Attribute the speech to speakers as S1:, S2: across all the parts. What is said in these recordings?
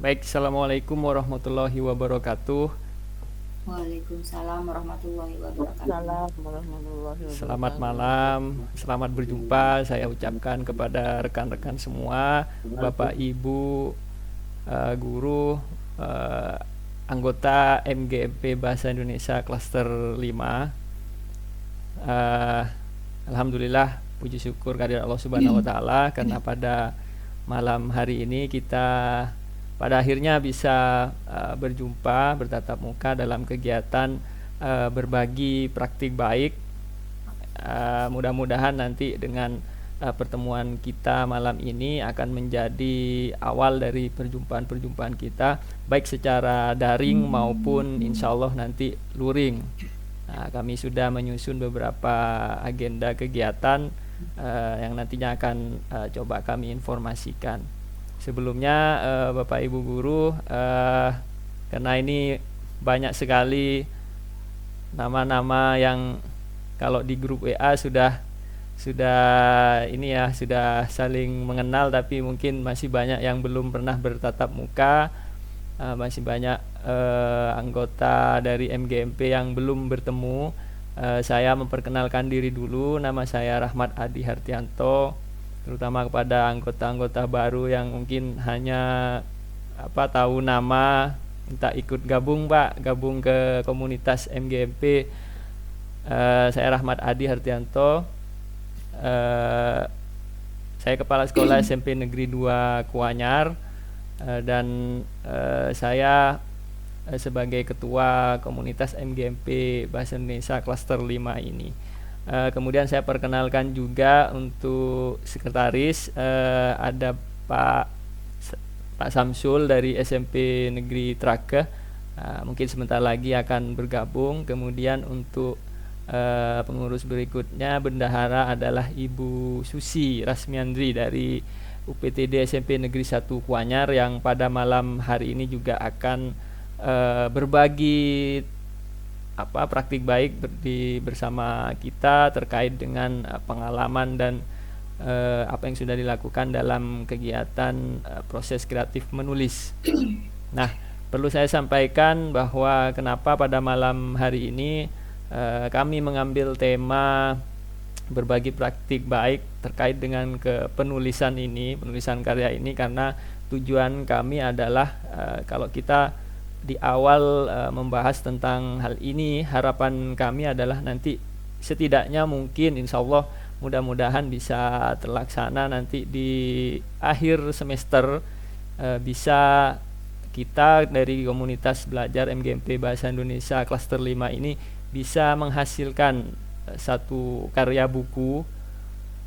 S1: Baik, Assalamualaikum warahmatullahi wabarakatuh.
S2: Waalaikumsalam warahmatullahi wabarakatuh.
S3: Waalaikumsalam warahmatullahi
S1: Selamat
S3: wabarakatuh.
S1: malam, selamat berjumpa. Saya ucapkan kepada rekan-rekan semua, Bapak Ibu, guru, eh, anggota MGMP Bahasa Indonesia Klaster 5. Eh, Alhamdulillah, puji syukur kehadirat Allah Subhanahu wa taala karena pada malam hari ini kita pada akhirnya bisa berjumpa bertatap muka dalam kegiatan berbagi praktik baik. Mudah-mudahan nanti dengan pertemuan kita malam ini akan menjadi awal dari perjumpaan-perjumpaan kita baik secara daring maupun insya Allah nanti luring. Kami sudah menyusun beberapa agenda kegiatan yang nantinya akan coba kami informasikan. Sebelumnya Bapak Ibu guru, karena ini banyak sekali nama-nama yang kalau di grup WA sudah ini ya, sudah saling mengenal, tapi mungkin masih banyak yang belum pernah bertatap muka. Masih banyak anggota dari MGMP yang belum bertemu. Saya memperkenalkan diri dulu, nama saya Rahmat Adi Hartianto, terutama kepada anggota-anggota baru yang mungkin hanya tahu nama, minta ikut gabung Pak, gabung ke komunitas MGMP. Saya Rahmat Adi Hartianto, saya kepala sekolah SMP Negeri 2 Kuanyar, dan saya sebagai ketua komunitas MGMP Bahasa Indonesia Klaster 5 ini. Kemudian saya perkenalkan juga untuk sekretaris, ada Pak Samsul dari SMP Negeri Trake, mungkin sebentar lagi akan bergabung. Kemudian untuk pengurus berikutnya bendahara adalah Ibu Susi Rasmiandri dari UPTD SMP Negeri 1 Kuanyar yang pada malam hari ini juga akan berbagi praktik baik bersama kita terkait dengan pengalaman dan apa yang sudah dilakukan dalam kegiatan proses kreatif menulis. Nah, perlu saya sampaikan bahwa kenapa pada malam hari ini kami mengambil tema berbagi praktik baik terkait dengan penulisan karya ini, karena tujuan kami adalah kalau kita di awal membahas tentang hal ini, harapan kami adalah nanti setidaknya mungkin insya Allah mudah-mudahan bisa terlaksana nanti di akhir semester, bisa kita dari komunitas belajar MGMP Bahasa Indonesia Klaster 5 ini bisa menghasilkan satu karya buku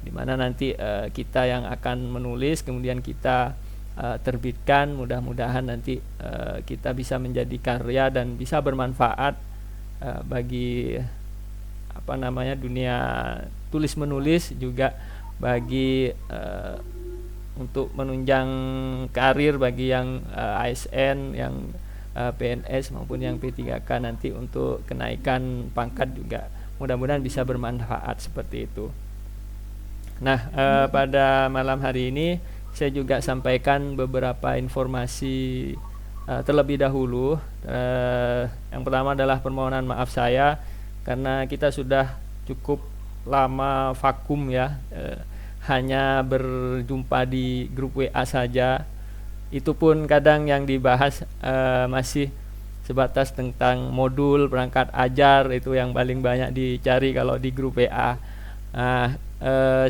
S1: di mana nanti kita yang akan menulis kemudian kita terbitkan. Mudah-mudahan nanti kita bisa menjadi karya dan bisa bermanfaat bagi dunia tulis menulis, juga bagi untuk menunjang karir bagi yang ASN, yang PNS maupun yang P3K nanti untuk kenaikan pangkat juga mudah-mudahan bisa bermanfaat seperti itu. Nah, pada malam hari ini saya juga sampaikan beberapa informasi terlebih dahulu. Yang pertama adalah permohonan maaf saya karena kita sudah cukup lama vakum ya, hanya berjumpa di grup WA saja. Itu pun kadang yang dibahas masih sebatas tentang modul perangkat ajar, itu yang paling banyak dicari kalau di grup WA. Nah,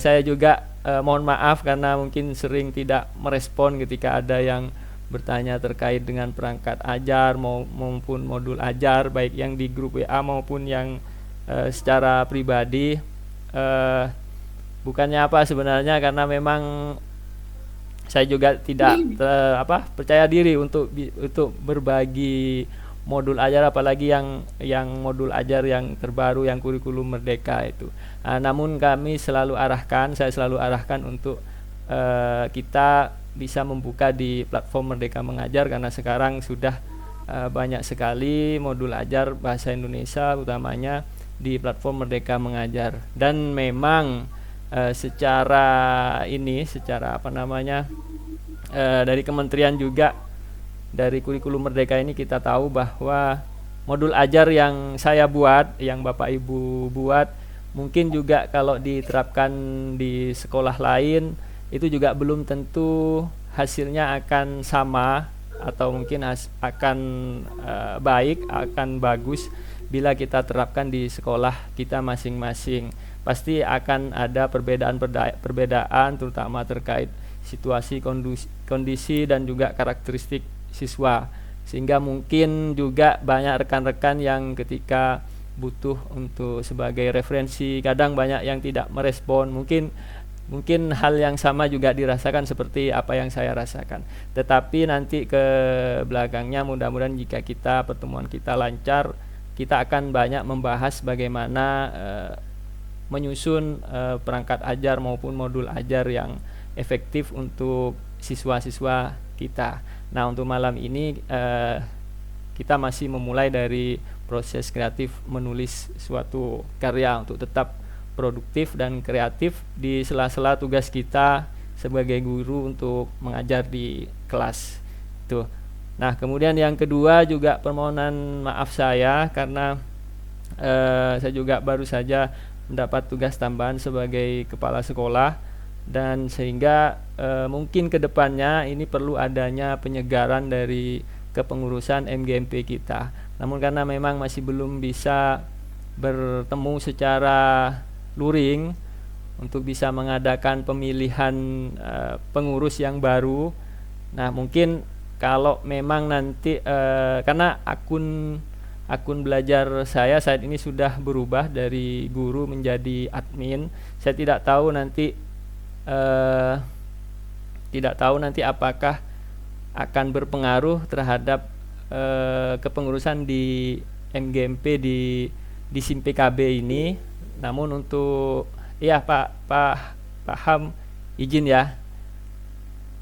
S1: saya juga mohon maaf karena mungkin sering tidak merespon ketika ada yang bertanya terkait dengan perangkat ajar maupun modul ajar, baik yang di grup WA maupun yang secara pribadi. Bukannya apa sebenarnya, karena memang saya juga tidak percaya diri untuk berbagi modul ajar, apalagi yang modul ajar yang terbaru, yang kurikulum merdeka itu. Namun saya selalu arahkan untuk kita bisa membuka di platform Merdeka Mengajar, karena sekarang sudah banyak sekali modul ajar bahasa Indonesia utamanya di platform Merdeka Mengajar. Dan memang secara dari kementerian juga dari kurikulum Merdeka ini kita tahu bahwa modul ajar yang saya buat, yang Bapak Ibu buat, mungkin juga kalau diterapkan di sekolah lain itu juga belum tentu hasilnya akan sama, atau mungkin akan baik, akan bagus bila kita terapkan di sekolah kita masing-masing. Pasti akan ada perbedaan terutama terkait situasi, kondisi dan juga karakteristik siswa, sehingga mungkin juga banyak rekan-rekan yang ketika butuh untuk sebagai referensi kadang banyak yang tidak merespon. Mungkin hal yang sama juga dirasakan seperti apa yang saya rasakan. Tetapi nanti ke belakangnya mudah-mudahan jika pertemuan kita lancar, kita akan banyak membahas bagaimana menyusun perangkat ajar maupun modul ajar yang efektif untuk siswa-siswa kita. Nah, untuk malam ini kita masih memulai dari proses kreatif menulis suatu karya untuk tetap produktif dan kreatif di sela-sela tugas kita sebagai guru untuk mengajar di kelas. Tuh. Nah, kemudian yang kedua juga permohonan maaf saya karena saya juga baru saja mendapat tugas tambahan sebagai kepala sekolah, dan sehingga mungkin kedepannya ini perlu adanya penyegaran dari kepengurusan MGMP kita. Namun karena memang masih belum bisa bertemu secara luring untuk bisa mengadakan pemilihan pengurus yang baru. Nah, mungkin kalau memang nanti karena akun belajar saya saat ini sudah berubah dari guru menjadi admin. Saya tidak tahu nanti apakah akan berpengaruh terhadap kepengurusan di MGMP di SIM PKB ini. Namun untuk Pak Ham izin ya,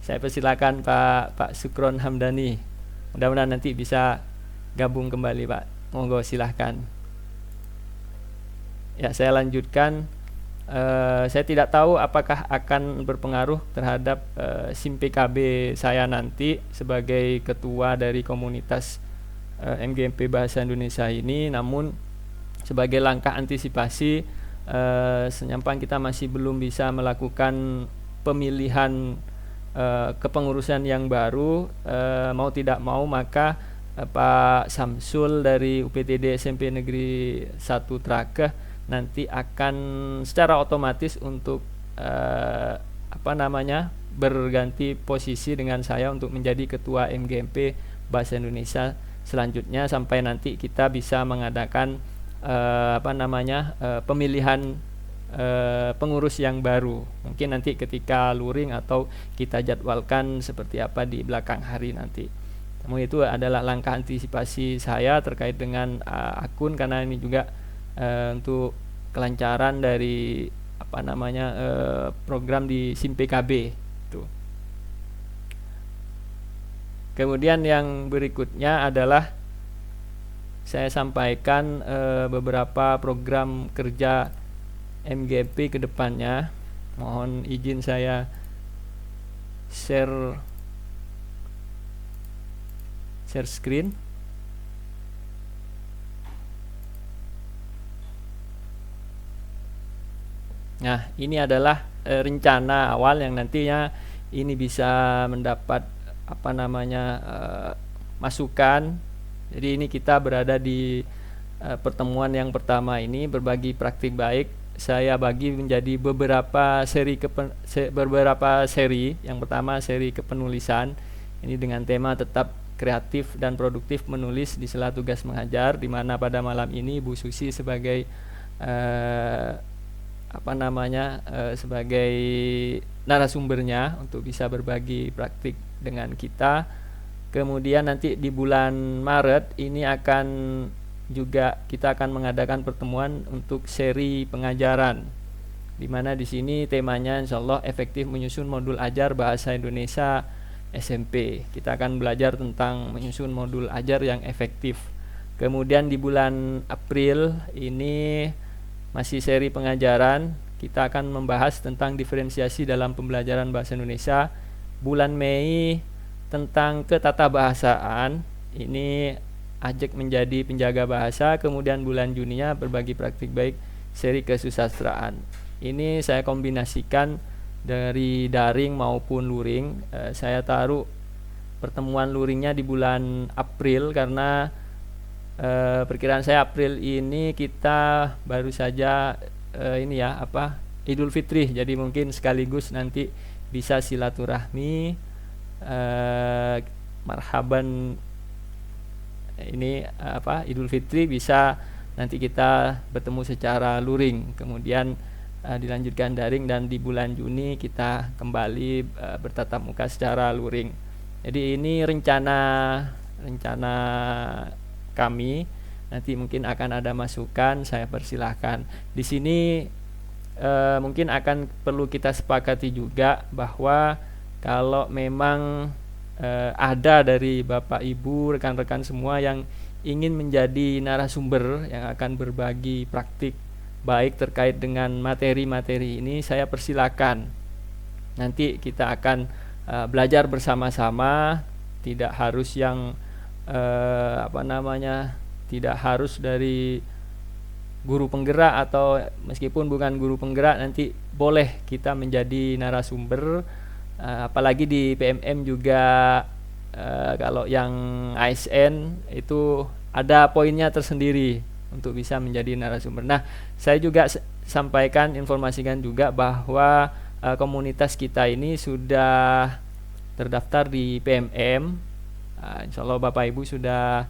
S1: saya persilakan Pak Sukron Hamdani. Mudah-mudahan nanti bisa gabung kembali, Pak. Monggo silahkan. Ya, saya lanjutkan. Saya tidak tahu apakah akan berpengaruh terhadap SIM PKB saya nanti sebagai ketua dari komunitas MGMP Bahasa Indonesia ini. Namun sebagai langkah antisipasi, senyampang kita masih belum bisa melakukan pemilihan kepengurusan yang baru, mau tidak mau maka Pak Samsul dari UPTD SMP Negeri 1 Trakeh nanti akan secara otomatis untuk berganti posisi dengan saya untuk menjadi ketua MGMP Bahasa Indonesia selanjutnya, sampai nanti kita bisa mengadakan pemilihan pengurus yang baru. Mungkin nanti ketika luring atau kita jadwalkan seperti apa di belakang hari nanti. Namun itu adalah langkah antisipasi saya terkait dengan akun, karena ini juga untuk kelancaran dari program di SIM PKB itu. Kemudian yang berikutnya adalah saya sampaikan beberapa program kerja MGMP ke depannya. Mohon izin saya share screen. Nah, ini adalah rencana awal yang nantinya ini bisa mendapat masukan. Jadi ini kita berada di pertemuan yang pertama ini, berbagi praktik baik. Saya bagi menjadi beberapa seri. Yang pertama seri kepenulisan. Ini dengan tema tetap kreatif dan produktif menulis di sela tugas mengajar, di mana pada malam ini Bu Susi sebagai sebagai narasumbernya untuk bisa berbagi praktik dengan kita. Kemudian nanti di bulan Maret ini kita akan mengadakan pertemuan untuk seri pengajaran, di mana di sini temanya insyaallah efektif menyusun modul ajar bahasa Indonesia SMP. Kita akan belajar tentang menyusun modul ajar yang efektif. Kemudian di bulan April ini masih seri pengajaran, kita akan membahas tentang diferensiasi dalam pembelajaran bahasa Indonesia. Bulan Mei tentang ketatabahasaan. Ini Ajek menjadi penjaga bahasa, kemudian bulan Juninya berbagi praktik baik seri kesusastraan. Ini saya kombinasikan dari daring maupun luring. Saya taruh pertemuan luringnya di bulan April karena perkiraan saya April ini kita baru saja Idul Fitri, jadi mungkin sekaligus nanti bisa silaturahmi, marhaban Idul Fitri bisa nanti kita bertemu secara luring, kemudian dilanjutkan daring, dan di bulan Juni kita kembali bertatap muka secara luring. Jadi ini rencana kami. Nanti mungkin akan ada masukan, saya persilahkan. Di sini mungkin akan perlu kita sepakati juga bahwa kalau memang ada dari Bapak Ibu, rekan-rekan semua yang ingin menjadi narasumber yang akan berbagi praktik baik terkait dengan materi-materi ini, saya persilakan. Nanti kita akan belajar bersama-sama, tidak harus yang tidak harus dari guru penggerak, atau meskipun bukan guru penggerak nanti boleh kita menjadi narasumber. Apalagi di PMM juga kalau yang ASN itu ada poinnya tersendiri untuk bisa menjadi narasumber. Nah, saya juga informasikan juga bahwa komunitas kita ini sudah terdaftar di PMM. Insya Allah Bapak Ibu sudah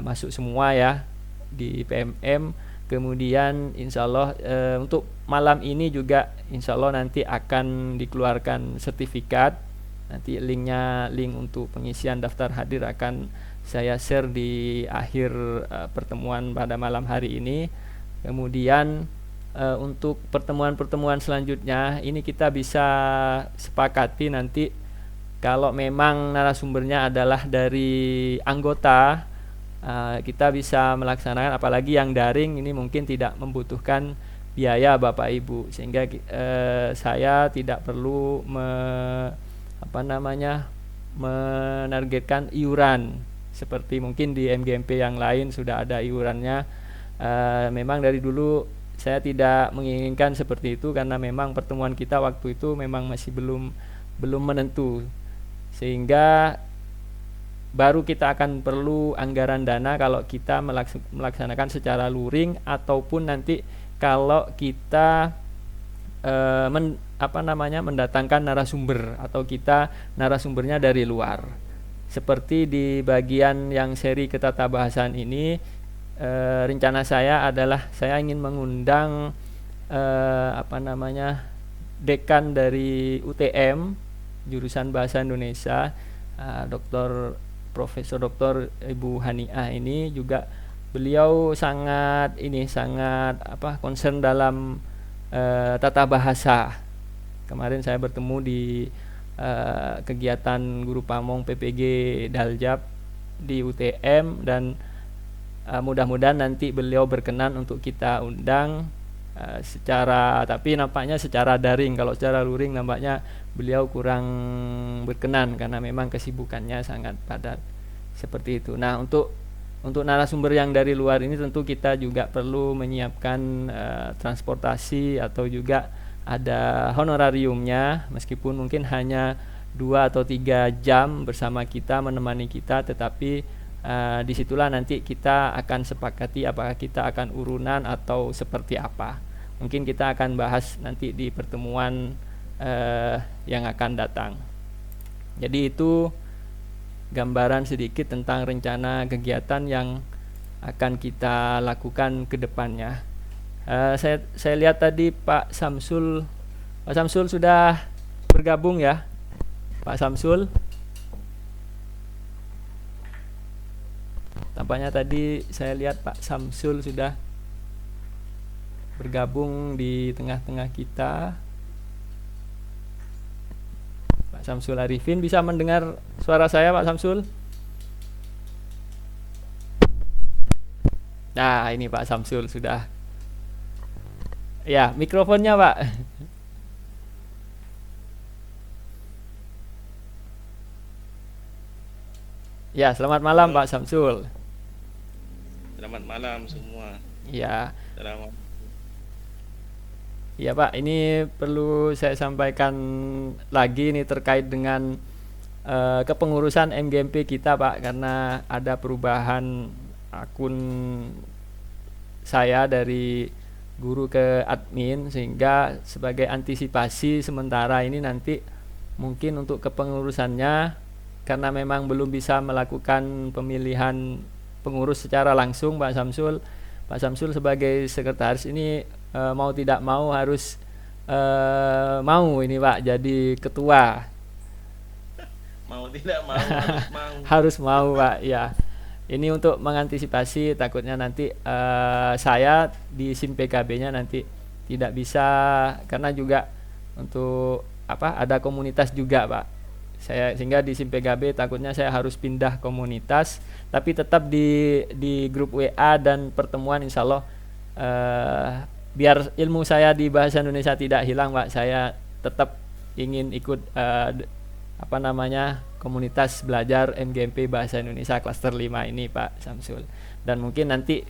S1: masuk semua ya di PMM. Kemudian insya Allah untuk malam ini juga insya Allah nanti akan dikeluarkan sertifikat. Nanti link untuk pengisian daftar hadir akan saya share di akhir pertemuan pada malam hari ini. Kemudian untuk pertemuan-pertemuan selanjutnya ini kita bisa sepakati nanti kalau memang narasumbernya adalah dari anggota, kita bisa melaksanakan, apalagi yang daring ini mungkin tidak membutuhkan biaya Bapak Ibu, sehingga saya tidak perlu menargetkan iuran seperti mungkin di MGMP yang lain sudah ada iurannya. Memang dari dulu saya tidak menginginkan seperti itu karena memang pertemuan kita waktu itu memang masih belum menentu, sehingga baru kita akan perlu anggaran dana kalau kita melaksanakan secara luring, ataupun nanti kalau kita mendatangkan narasumber atau kita narasumbernya dari luar. Seperti di bagian yang seri ketatabahasaan ini, rencana saya adalah saya ingin mengundang dekan dari UTM jurusan Bahasa Indonesia, Profesor Dr. Ibu Haniah. Ini juga beliau sangat concern dalam tata bahasa. Kemarin saya bertemu di kegiatan Guru Pamong PPG Daljab di UTM, dan mudah-mudahan nanti beliau berkenan untuk kita undang tapi nampaknya secara daring. Kalau secara luring nampaknya beliau kurang berkenan karena memang kesibukannya sangat padat seperti itu. Nah, untuk narasumber yang dari luar ini tentu kita juga perlu menyiapkan transportasi atau juga ada honorariumnya, meskipun mungkin hanya 2 atau 3 jam bersama kita, menemani kita, tetapi disitulah nanti kita akan sepakati apakah kita akan urunan atau seperti apa. Mungkin kita akan bahas nanti di pertemuan yang akan datang. Jadi itu gambaran sedikit tentang rencana kegiatan yang akan kita lakukan ke depannya. Saya lihat tadi Pak Samsul sudah bergabung ya, Pak Samsul. Tampaknya tadi saya lihat Pak Samsul sudah bergabung di tengah-tengah kita. Pak Samsul Arifin, bisa mendengar suara saya Pak Samsul? Nah, ini Pak Samsul sudah. Ya, mikrofonnya Pak. Ya, selamat malam
S3: Halo,
S1: Pak Samsul.
S3: selamat malam semua.
S1: Ya,
S3: Selamat.
S1: ya Pak, ini perlu saya sampaikan lagi nih terkait dengan kepengurusan MGMP kita Pak, karena ada perubahan akun saya dari guru ke admin, sehingga sebagai antisipasi sementara ini nanti mungkin untuk kepengurusannya, karena memang belum bisa melakukan pemilihan pengurus secara langsung Pak Samsul sebagai sekretaris ini mau tidak mau harus mau ini Pak jadi ketua.
S3: Mau tidak mau harus mau.
S1: Harus mau Pak ya. Ini untuk mengantisipasi takutnya nanti saya di SIM PKB-nya nanti tidak bisa, karena juga untuk apa ada komunitas juga Pak. Saya sehingga di SIM PKB takutnya saya harus pindah komunitas, tapi tetap di grup WA dan pertemuan insya Allah biar ilmu saya di bahasa Indonesia tidak hilang Pak. Saya tetap ingin ikut apa namanya komunitas belajar MGMP Bahasa Indonesia Klaster 5 ini Pak Samsul. Dan mungkin nanti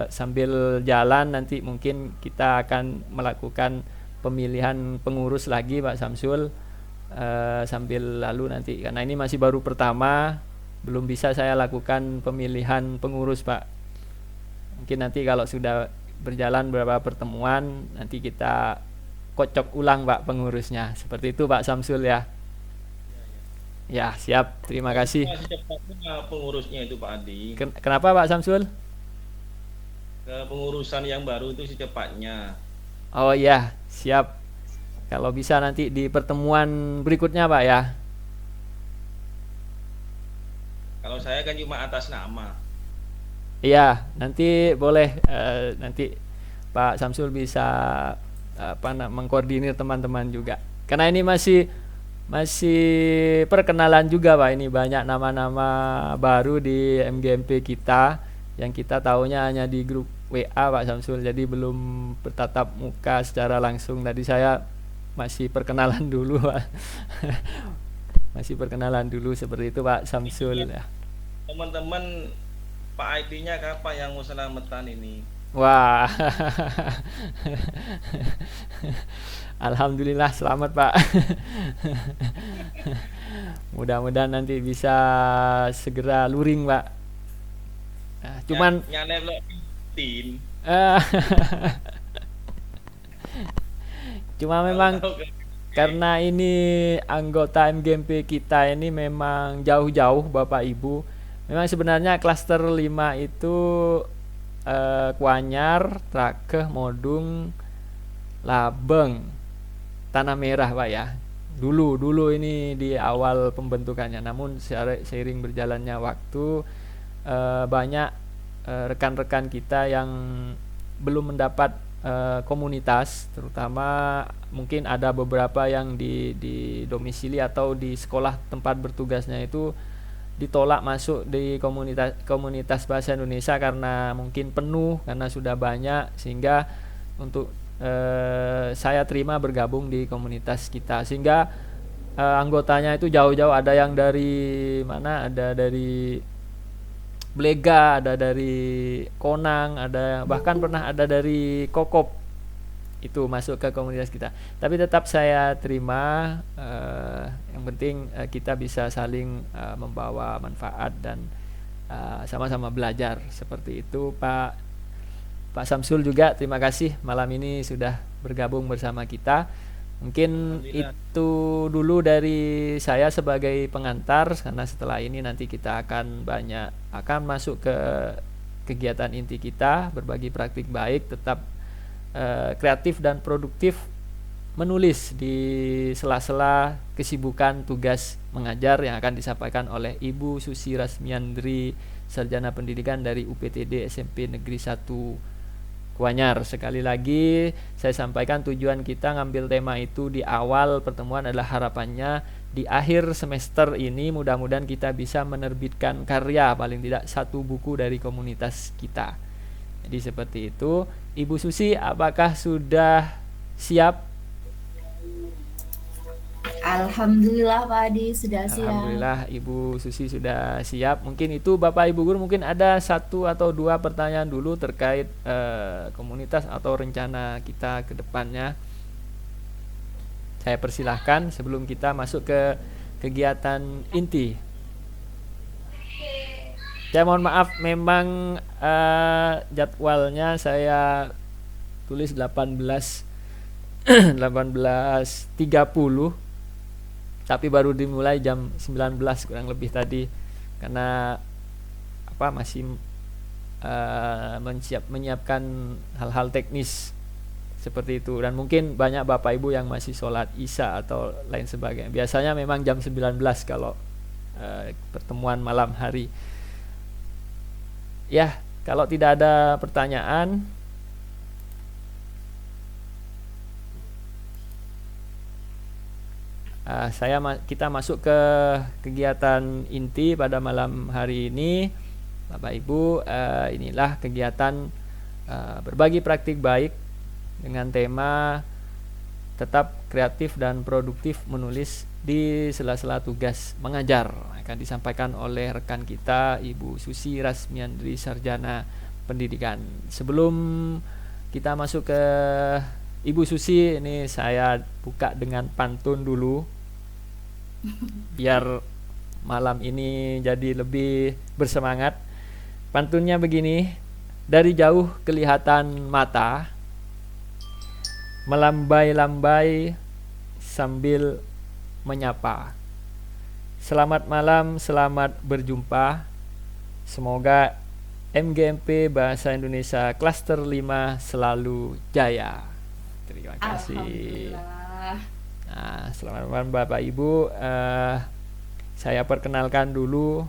S1: sambil jalan nanti mungkin kita akan melakukan pemilihan pengurus lagi Pak Samsul, sambil lalu nanti karena ini masih baru pertama belum bisa saya lakukan pemilihan pengurus Pak. Mungkin nanti kalau sudah berjalan beberapa pertemuan nanti kita kocok ulang Pak pengurusnya. Seperti itu Pak Samsul ya. Ya, siap. Terima
S3: Kalau
S1: kasih.
S3: bisa secepatnya pengurusnya itu Pak Adi,
S1: Kenapa Pak Samsul?
S3: ke pengurusan yang baru itu secepatnya.
S1: Oh iya, siap. Kalau bisa nanti di pertemuan berikutnya Pak ya.
S3: Kalau saya kan cuma atas nama.
S1: Iya, nanti boleh nanti Pak Samsul bisa mengkoordinir teman-teman juga. Karena ini masih perkenalan juga Pak, ini banyak nama-nama baru di MGMP kita yang kita tahunya hanya di grup WA Pak Samsul, jadi belum bertatap muka secara langsung. Tadi saya masih perkenalan dulu Pak. Masih perkenalan dulu seperti itu Pak Samsul ya.
S3: Teman-teman Pak IT-nya kapan yang mau selamatan ini?
S1: Wah. Alhamdulillah selamat Pak. Mudah-mudahan nanti bisa segera luring Pak. Nah, cuman
S3: Nyalep lo tin.
S1: eh, cuma
S3: Kalau
S1: memang
S3: tahu kan.
S1: karena ini anggota MGMP kita ini memang jauh-jauh Bapak Ibu. Memang sebenarnya klaster 5 itu Kuanyar, Trakeh, Modung, Labeng, Tanah Merah Pak ya. Dulu ini di awal pembentukannya. Namun seiring berjalannya waktu banyak rekan-rekan kita yang belum mendapat komunitas, terutama mungkin ada beberapa yang di domisili atau di sekolah tempat bertugasnya itu ditolak masuk di komunitas bahasa Indonesia karena mungkin penuh karena sudah banyak, sehingga untuk saya terima bergabung di komunitas kita, sehingga anggotanya itu jauh-jauh, ada yang dari mana, ada dari Blega, ada dari Konang, ada bahkan pernah ada dari Kokop itu masuk ke komunitas kita. Tapi tetap saya terima, yang penting kita bisa saling membawa manfaat dan sama-sama belajar seperti itu Pak Samsul. Juga terima kasih malam ini sudah bergabung bersama kita. Mungkin
S3: Alhamdulillah.
S1: itu dulu dari saya sebagai pengantar, karena setelah ini nanti kita akan masuk ke kegiatan inti kita, berbagi praktik baik, tetap kreatif dan produktif, menulis di sela-sela kesibukan tugas mengajar yang akan disampaikan oleh Ibu Susi Rasmiandri, Sarjana Pendidikan dari UPTD SMP Negeri 1 Kuanyar. Sekali lagi saya sampaikan tujuan kita ngambil tema itu di awal pertemuan adalah harapannya di akhir semester ini mudah-mudahan kita bisa menerbitkan karya paling tidak 1 buku dari komunitas kita. Jadi seperti itu. Ibu Susi, apakah sudah siap?
S2: Alhamdulillah Pak Adi sudah siap.
S1: Alhamdulillah Ibu Susi sudah siap. Mungkin itu Bapak Ibu guru, mungkin ada satu atau dua pertanyaan dulu terkait komunitas atau rencana kita ke depannya. Saya persilahkan sebelum kita masuk ke kegiatan inti. Saya mohon maaf, memang jadwalnya saya tulis 18.30, tapi baru dimulai jam 19 kurang lebih tadi, karena masih menyiapkan hal-hal teknis seperti itu, dan mungkin banyak Bapak Ibu yang masih sholat Isya atau lain sebagainya. Biasanya memang jam 19 kalau pertemuan malam hari. Ya, kalau tidak ada pertanyaan, kita masuk ke kegiatan inti pada malam hari ini. Bapak Ibu, inilah kegiatan berbagi praktik baik dengan tema tetap kreatif dan produktif menulis di sela-sela tugas mengajar. Akan disampaikan oleh rekan kita Ibu Susi Rasmiandri, Sarjana Pendidikan. Sebelum kita masuk ke Ibu Susi, ini saya buka dengan pantun dulu biar malam ini jadi lebih bersemangat. Pantunnya begini: dari jauh kelihatan mata, melambai-lambai sambil menyapa. Selamat malam, selamat berjumpa. Semoga MGMP Bahasa Indonesia Klaster 5 selalu jaya. Terima kasih.
S2: Alhamdulillah.
S1: Nah, selamat malam Bapak Ibu. Saya perkenalkan dulu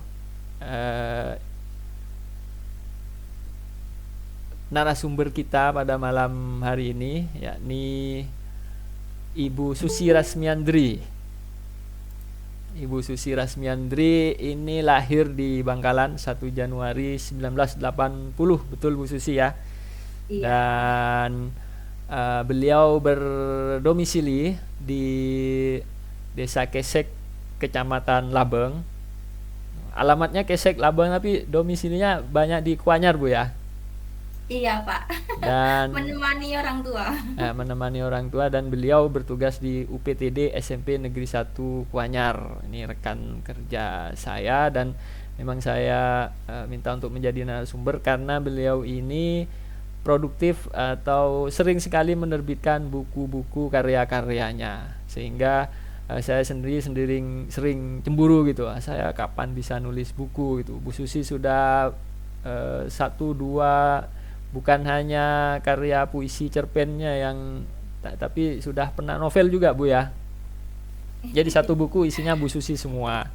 S1: narasumber kita pada malam hari ini, yakni Ibu Susi Rasmiandri. Ibu Susi Rasmiandri ini lahir di Bangkalan 1 Januari 1980, betul Bu Susi ya?
S2: Iya.
S1: Dan beliau berdomisili di Desa Kesek, Kecamatan Labeng. Alamatnya Kesek Labeng, tapi domisilinya banyak di Kuanyar Bu ya?
S2: Iya Pak.
S1: Dan
S2: Menemani orang tua.
S1: menemani orang tua, dan beliau bertugas di UPTD SMP Negeri 1 Kuanyar. Ini rekan kerja saya, dan memang saya minta untuk menjadi narasumber karena beliau ini produktif atau sering sekali menerbitkan buku-buku karya-karyanya, sehingga saya sendiri sering cemburu gitu. Saya kapan bisa nulis buku gitu. Bu Susi sudah 1, 2, bukan hanya karya puisi cerpennya yang, tapi sudah pernah novel juga Bu ya. Jadi 1 buku isinya Bu Susi semua.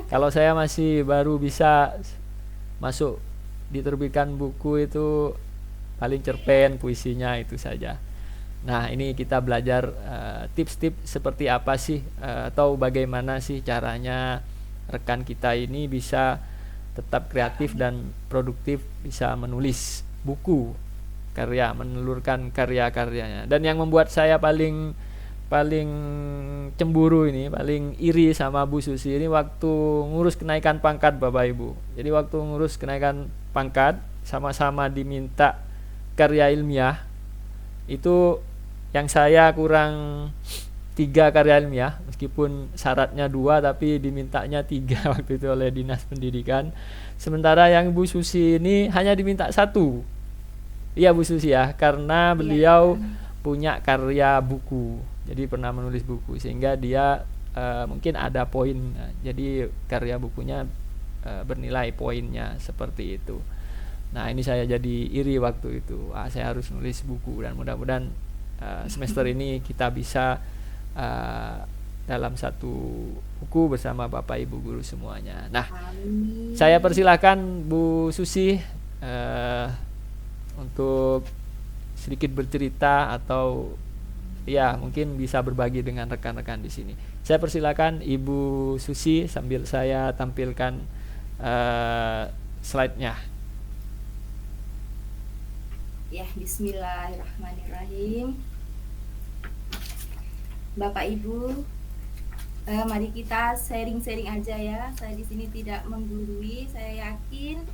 S1: Kalau saya masih baru bisa masuk diterbitkan buku itu paling cerpen, puisinya itu saja. Nah, ini kita belajar tips-tips seperti apa sih atau bagaimana sih caranya rekan kita ini bisa tetap kreatif dan produktif, bisa menulis buku karya, menelurkan karya-karyanya. Dan yang membuat saya paling cemburu ini, paling iri sama Bu Susi ini waktu ngurus kenaikan pangkat Bapak Ibu. Jadi waktu ngurus kenaikan pangkat sama-sama diminta karya ilmiah, itu yang saya kurang 3 karya ilmiah, meskipun syaratnya 2 tapi dimintanya 3 waktu itu oleh Dinas Pendidikan. Sementara yang Bu Susi ini hanya diminta 1. Iya Bu Susi ya, karena beliau punya karya buku, jadi pernah menulis buku, sehingga dia mungkin ada poin, jadi karya bukunya bernilai poinnya seperti itu. Nah, ini saya jadi iri waktu itu. Saya harus nulis buku, dan mudah-mudahan semester ini kita bisa dalam 1 buku bersama Bapak Ibu guru semuanya. Nah,
S2: Amin.
S1: saya persilahkan Bu Susi untuk sedikit bercerita, atau ya mungkin bisa berbagi dengan rekan-rekan di sini. Saya persilakan Ibu Susi sambil saya tampilkan slide-nya.
S2: Ya, bismillahirrahmanirrahim. Bapak Ibu, Mari kita sharing-sharing aja ya. Saya di sini tidak menggurui. Saya yakin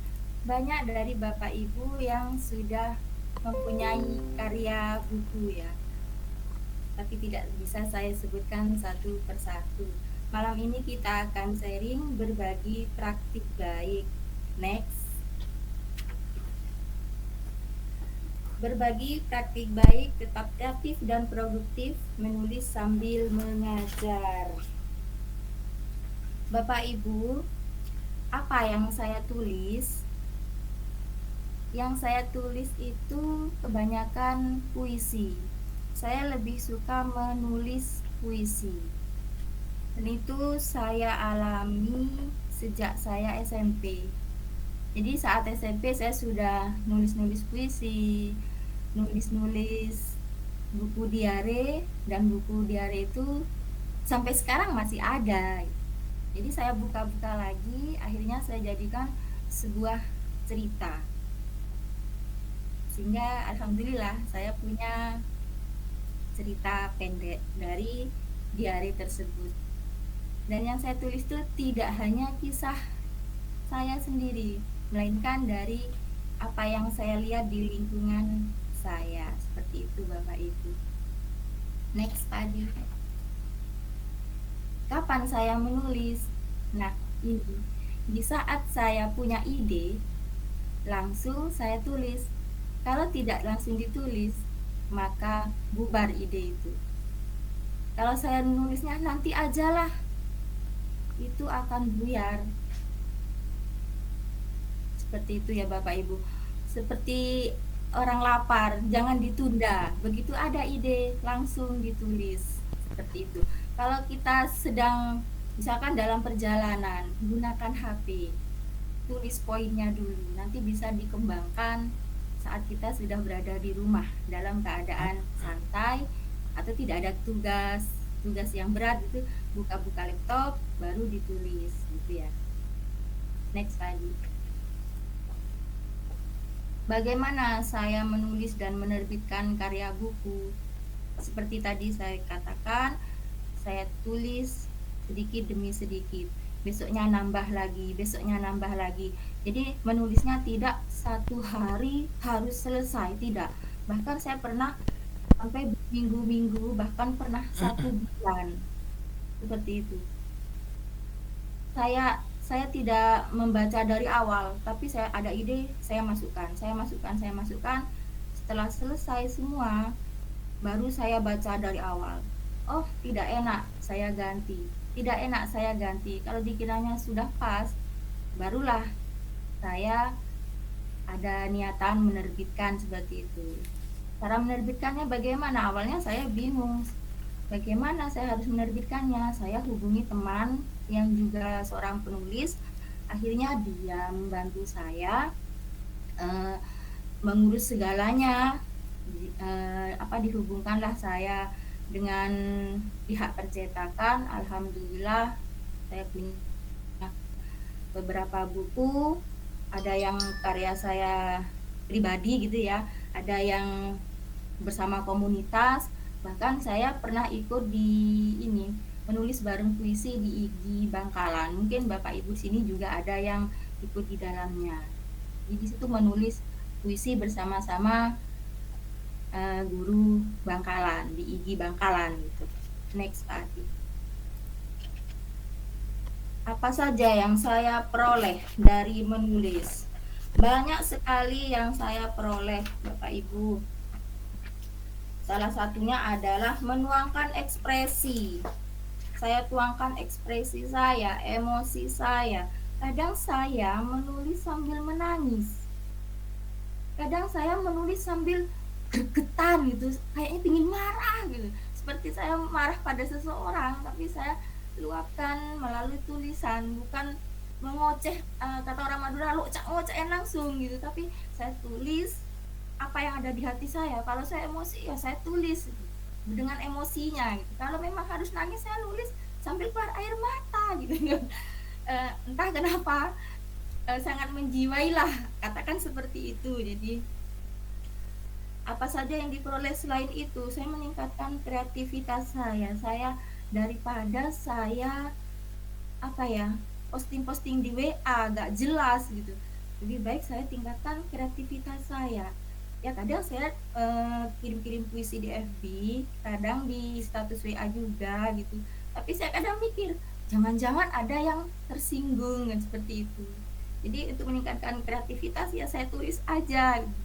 S2: banyak dari Bapak Ibu yang sudah mempunyai karya buku ya. Tapi tidak bisa saya sebutkan satu persatu. Malam ini kita akan sharing berbagi praktik baik. Next. Berbagi praktik baik, tetap kreatif dan produktif, menulis sambil mengajar. Bapak Ibu, apa yang saya tulis? Yang saya tulis itu kebanyakan puisi. Saya lebih suka menulis puisi. Dan itu saya alami sejak saya SMP. Jadi saat SMP saya sudah nulis-nulis puisi, nulis-nulis buku diare, dan buku diare itu sampai sekarang masih ada. Jadi saya buka-buka lagi, akhirnya saya jadikan sebuah cerita. Sehingga alhamdulillah saya punya cerita pendek dari diare tersebut. Dan yang saya tulis itu tidak hanya kisah saya sendiri, melainkan dari apa yang saya lihat di lingkungan saya. Seperti itu Bapak Ibu. Next tadi. Kapan saya menulis? Nah, ini di saat saya punya ide, langsung saya tulis. Kalau tidak langsung ditulis, maka bubar ide itu. Kalau saya nulisnya nanti ajalah, itu akan buyar. Seperti itu ya Bapak Ibu. Seperti orang lapar, jangan ditunda. Begitu ada ide, langsung ditulis. Seperti itu. Kalau kita sedang misalkan dalam perjalanan, gunakan HP, tulis poinnya dulu, nanti bisa dikembangkan saat kita sudah berada di rumah dalam keadaan santai atau tidak ada tugas yang berat, itu buka-buka laptop baru ditulis gitu ya. Next lagi. Bagaimana saya menulis dan menerbitkan karya buku? Seperti tadi saya katakan, saya tulis sedikit demi sedikit, besoknya nambah lagi, besoknya nambah lagi. Jadi menulisnya tidak satu hari harus selesai, tidak. Bahkan saya pernah sampai minggu-minggu, bahkan pernah 1 bulan. Seperti itu. Saya tidak membaca dari awal, tapi saya ada ide, saya masukkan. Setelah selesai semua, baru saya baca dari awal. Oh, tidak enak, saya ganti. Tidak enak, saya ganti. Kalau dikiranya sudah pas, barulah saya ada niatan menerbitkan seperti itu. Cara menerbitkannya bagaimana? Awalnya saya bingung. Bagaimana saya harus menerbitkannya? Saya hubungi teman yang juga seorang penulis. Akhirnya dia membantu saya mengurus segalanya. Dihubungkanlah saya dengan pihak percetakan. Alhamdulillah saya punya beberapa buku, ada yang karya saya pribadi gitu ya, ada yang bersama komunitas, bahkan saya pernah ikut di ini menulis bareng puisi di IGI Bangkalan. Mungkin Bapak Ibu sini juga ada yang ikut di dalamnya. Jadi di situ menulis puisi bersama-sama guru Bangkalan di IGI Bangkalan gitu. Next tadi. Apa saja yang saya peroleh dari menulis? Banyak sekali yang saya peroleh Bapak Ibu. Salah satunya adalah menuangkan ekspresi. Saya tuangkan ekspresi saya, emosi saya. Kadang saya menulis sambil menangis. Kadang saya menulis sambil gregetan gitu, kayaknya pingin marah gitu. Seperti saya marah pada seseorang, tapi saya luapkan melalui tulisan, bukan mengoceh, kata orang Madura, ngocehin langsung gitu, tapi saya tulis apa yang ada di hati saya. Kalau saya emosi ya saya tulis dengan emosinya gitu. Kalau memang harus nangis saya nulis sambil keluar air mata gitu. Entah kenapa sangat menjiwai lah, katakan seperti itu. Jadi apa saja yang diperoleh selain itu, saya meningkatkan kreativitas saya daripada saya apa ya, posting-posting di WA gak jelas gitu. Lebih baik saya tingkatkan kreativitas saya. Ya kadang saya kirim-kirim puisi di FB, kadang di status WA juga gitu. Tapi saya kadang mikir, jangan-jangan ada yang tersinggung kan, seperti itu. Jadi untuk meningkatkan kreativitas ya saya tulis aja gitu.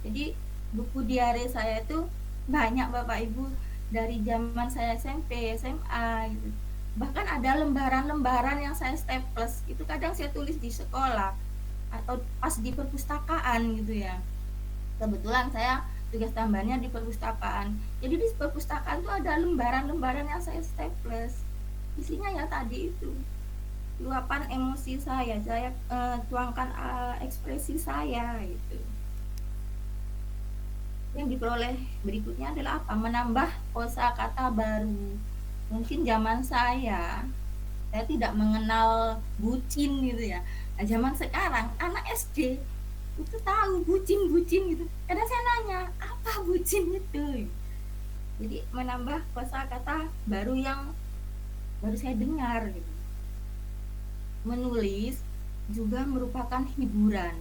S2: Jadi buku diare saya itu banyak Bapak Ibu, dari zaman saya SMP, SMA gitu. Bahkan ada lembaran-lembaran yang saya staples, itu kadang saya tulis di sekolah atau pas di perpustakaan gitu ya. Kebetulan saya tugas tambahannya di perpustakaan. Jadi di perpustakaan tuh ada lembaran-lembaran yang saya staples. Isinya ya tadi itu, luapan emosi saya tuangkan ekspresi saya gitu. Yang diperoleh berikutnya adalah apa? Menambah kosakata baru. Mungkin zaman saya tidak mengenal bucin gitu ya. Nah, zaman sekarang anak SD itu tahu bucin gitu. Kadang saya nanya, apa bucin itu? Jadi menambah kosakata baru yang baru saya dengar gitu. Menulis juga merupakan hiburan.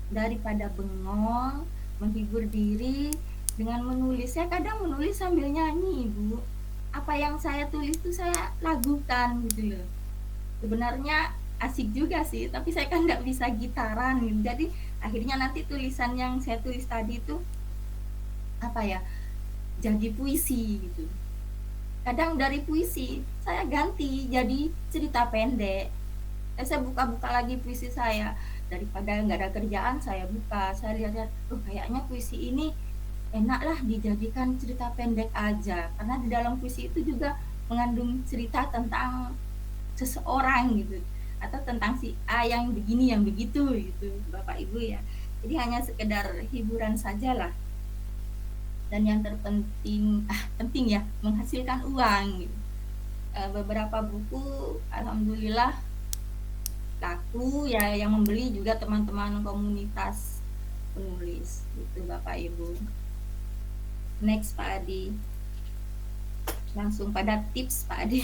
S2: Daripada bengong, menghibur diri dengan menulis. Saya kadang menulis sambil nyanyi, Bu. Apa yang saya tulis itu saya lagukan gitu loh. Sebenarnya asik juga sih, tapi saya kan nggak bisa gitaran gitu. Jadi akhirnya nanti tulisan yang saya tulis tadi itu apa ya, jadi puisi gitu. Kadang dari puisi saya ganti jadi cerita pendek. Saya buka-buka lagi puisi saya, daripada nggak ada kerjaan saya buka, saya lihat-lihat, kayaknya puisi ini enaklah dijadikan cerita pendek aja, karena di dalam puisi itu juga mengandung cerita tentang seseorang gitu, atau tentang si A yang begini yang begitu gitu Bapak Ibu ya. Jadi hanya sekedar hiburan sajalah. Dan yang terpenting penting ya, menghasilkan uang gitu. Beberapa buku alhamdulillah laku ya, yang membeli juga teman-teman komunitas penulis gitu Bapak Ibu. Next Pak Adi, langsung pada tips Pak Adi.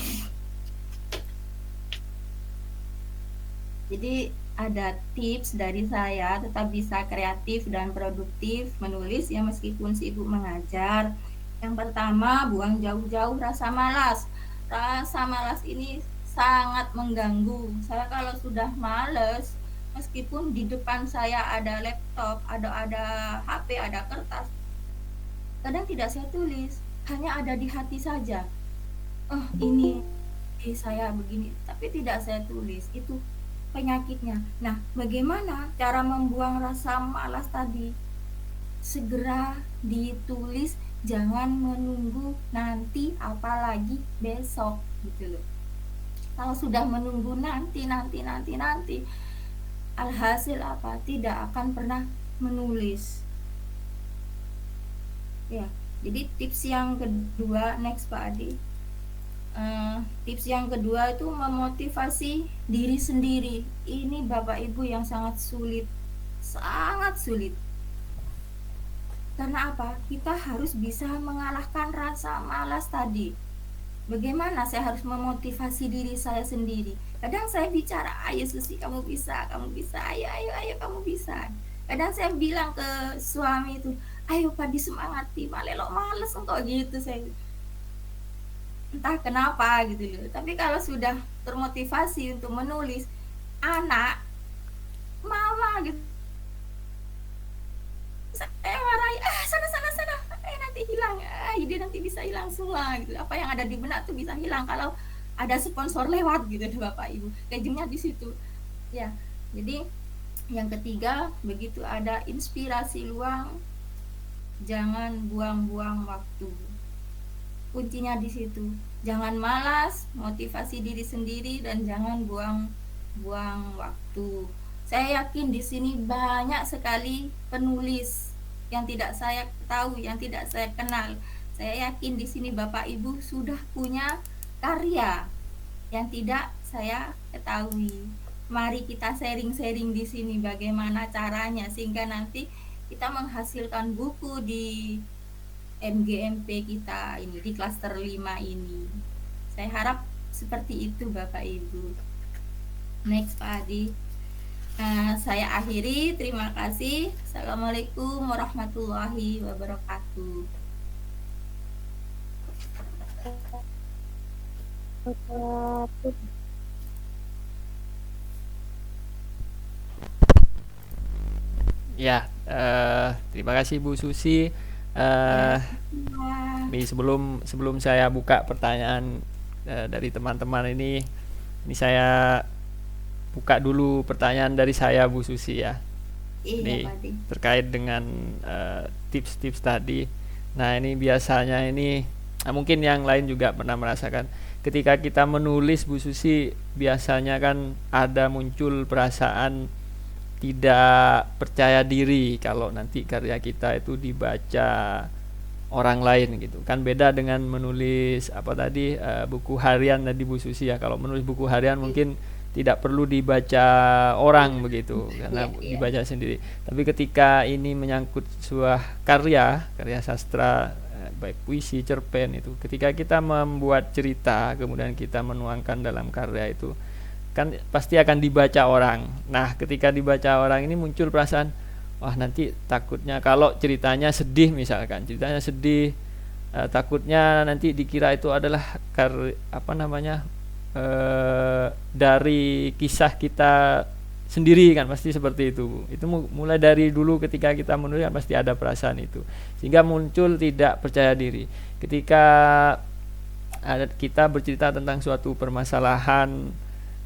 S2: Jadi ada tips dari saya tetap bisa kreatif dan produktif menulis ya meskipun sibuk mengajar. Yang pertama, buang jauh-jauh rasa malas. Rasa malas ini sangat mengganggu. Saya kalau sudah males, meskipun di depan saya ada laptop, ada HP, ada kertas, kadang tidak saya tulis, hanya ada di hati saja. Oh, ini saya begini, tapi tidak saya tulis. Itu penyakitnya. Nah, bagaimana cara membuang rasa malas tadi? Segera ditulis, jangan menunggu nanti apalagi besok gitu loh. Kalau sudah menunggu nanti, alhasil apa? Tidak akan pernah menulis. Ya, jadi tips yang kedua, next Pak Adi. Tips yang kedua itu memotivasi diri sendiri. Ini Bapak Ibu yang sangat sulit, sangat sulit. Karena apa? Kita harus bisa mengalahkan rasa malas tadi. Bagaimana saya harus memotivasi diri saya sendiri? Kadang saya bicara, ayo Susi kamu bisa, ayo kamu bisa. Kadang saya bilang ke suami itu, ayo Pak disemangati, malelok males engkau gitu saya. Entah kenapa gitu loh. Tapi kalau sudah termotivasi untuk menulis, anak, mama gitu, saya marahi, sana, nanti hilang, ide nanti bisa hilang semua gitu. Apa yang ada di benak tuh bisa hilang kalau ada sponsor lewat gitu Bapak Ibu. Kejemnya di situ. Ya, jadi yang ketiga, begitu ada inspirasi luang, jangan buang-buang waktu. Kuncinya di situ. Jangan malas, motivasi diri sendiri, dan jangan buang-buang waktu. Saya yakin di sini banyak sekali penulis yang tidak saya tahu, yang tidak saya kenal. Saya yakin di sini Bapak Ibu sudah punya karya yang tidak saya ketahui. Mari kita sharing-sharing di sini bagaimana caranya sehingga nanti kita menghasilkan buku di MGMP kita ini, di klaster 5 ini. Saya harap seperti itu Bapak Ibu. Next Pak Adi. Saya akhiri, terima kasih. Assalamualaikum warahmatullahi wabarakatuh.
S1: Ya, terima kasih Bu Susi.
S2: Ya,
S1: Nih sebelum saya buka pertanyaan dari teman-teman ini saya buka dulu pertanyaan dari saya Bu Susi ya.
S2: iya
S1: Ini
S2: Pak Adi.
S1: terkait dengan tips-tips tadi. Nah ini biasanya ini mungkin yang lain juga pernah merasakan ketika kita menulis Bu Susi, biasanya kan ada muncul perasaan tidak percaya diri kalau nanti karya kita itu dibaca orang lain gitu kan. Beda dengan menulis apa tadi buku harian tadi Bu Susi ya. Kalau menulis buku harian mungkin tidak perlu dibaca orang begitu karena
S2: Iya.
S1: dibaca sendiri. Tapi ketika ini menyangkut sebuah karya sastra, baik puisi, cerpen, itu ketika kita membuat cerita kemudian kita menuangkan dalam karya itu kan pasti akan dibaca orang. Nah ketika dibaca orang ini muncul perasaan, wah nanti takutnya kalau ceritanya sedih, misalkan ceritanya sedih, takutnya nanti dikira itu adalah dari kisah kita sendiri kan, pasti seperti itu. Itu mulai dari dulu ketika kita menulis kan pasti ada perasaan itu, sehingga muncul tidak percaya diri ketika kita bercerita tentang suatu permasalahan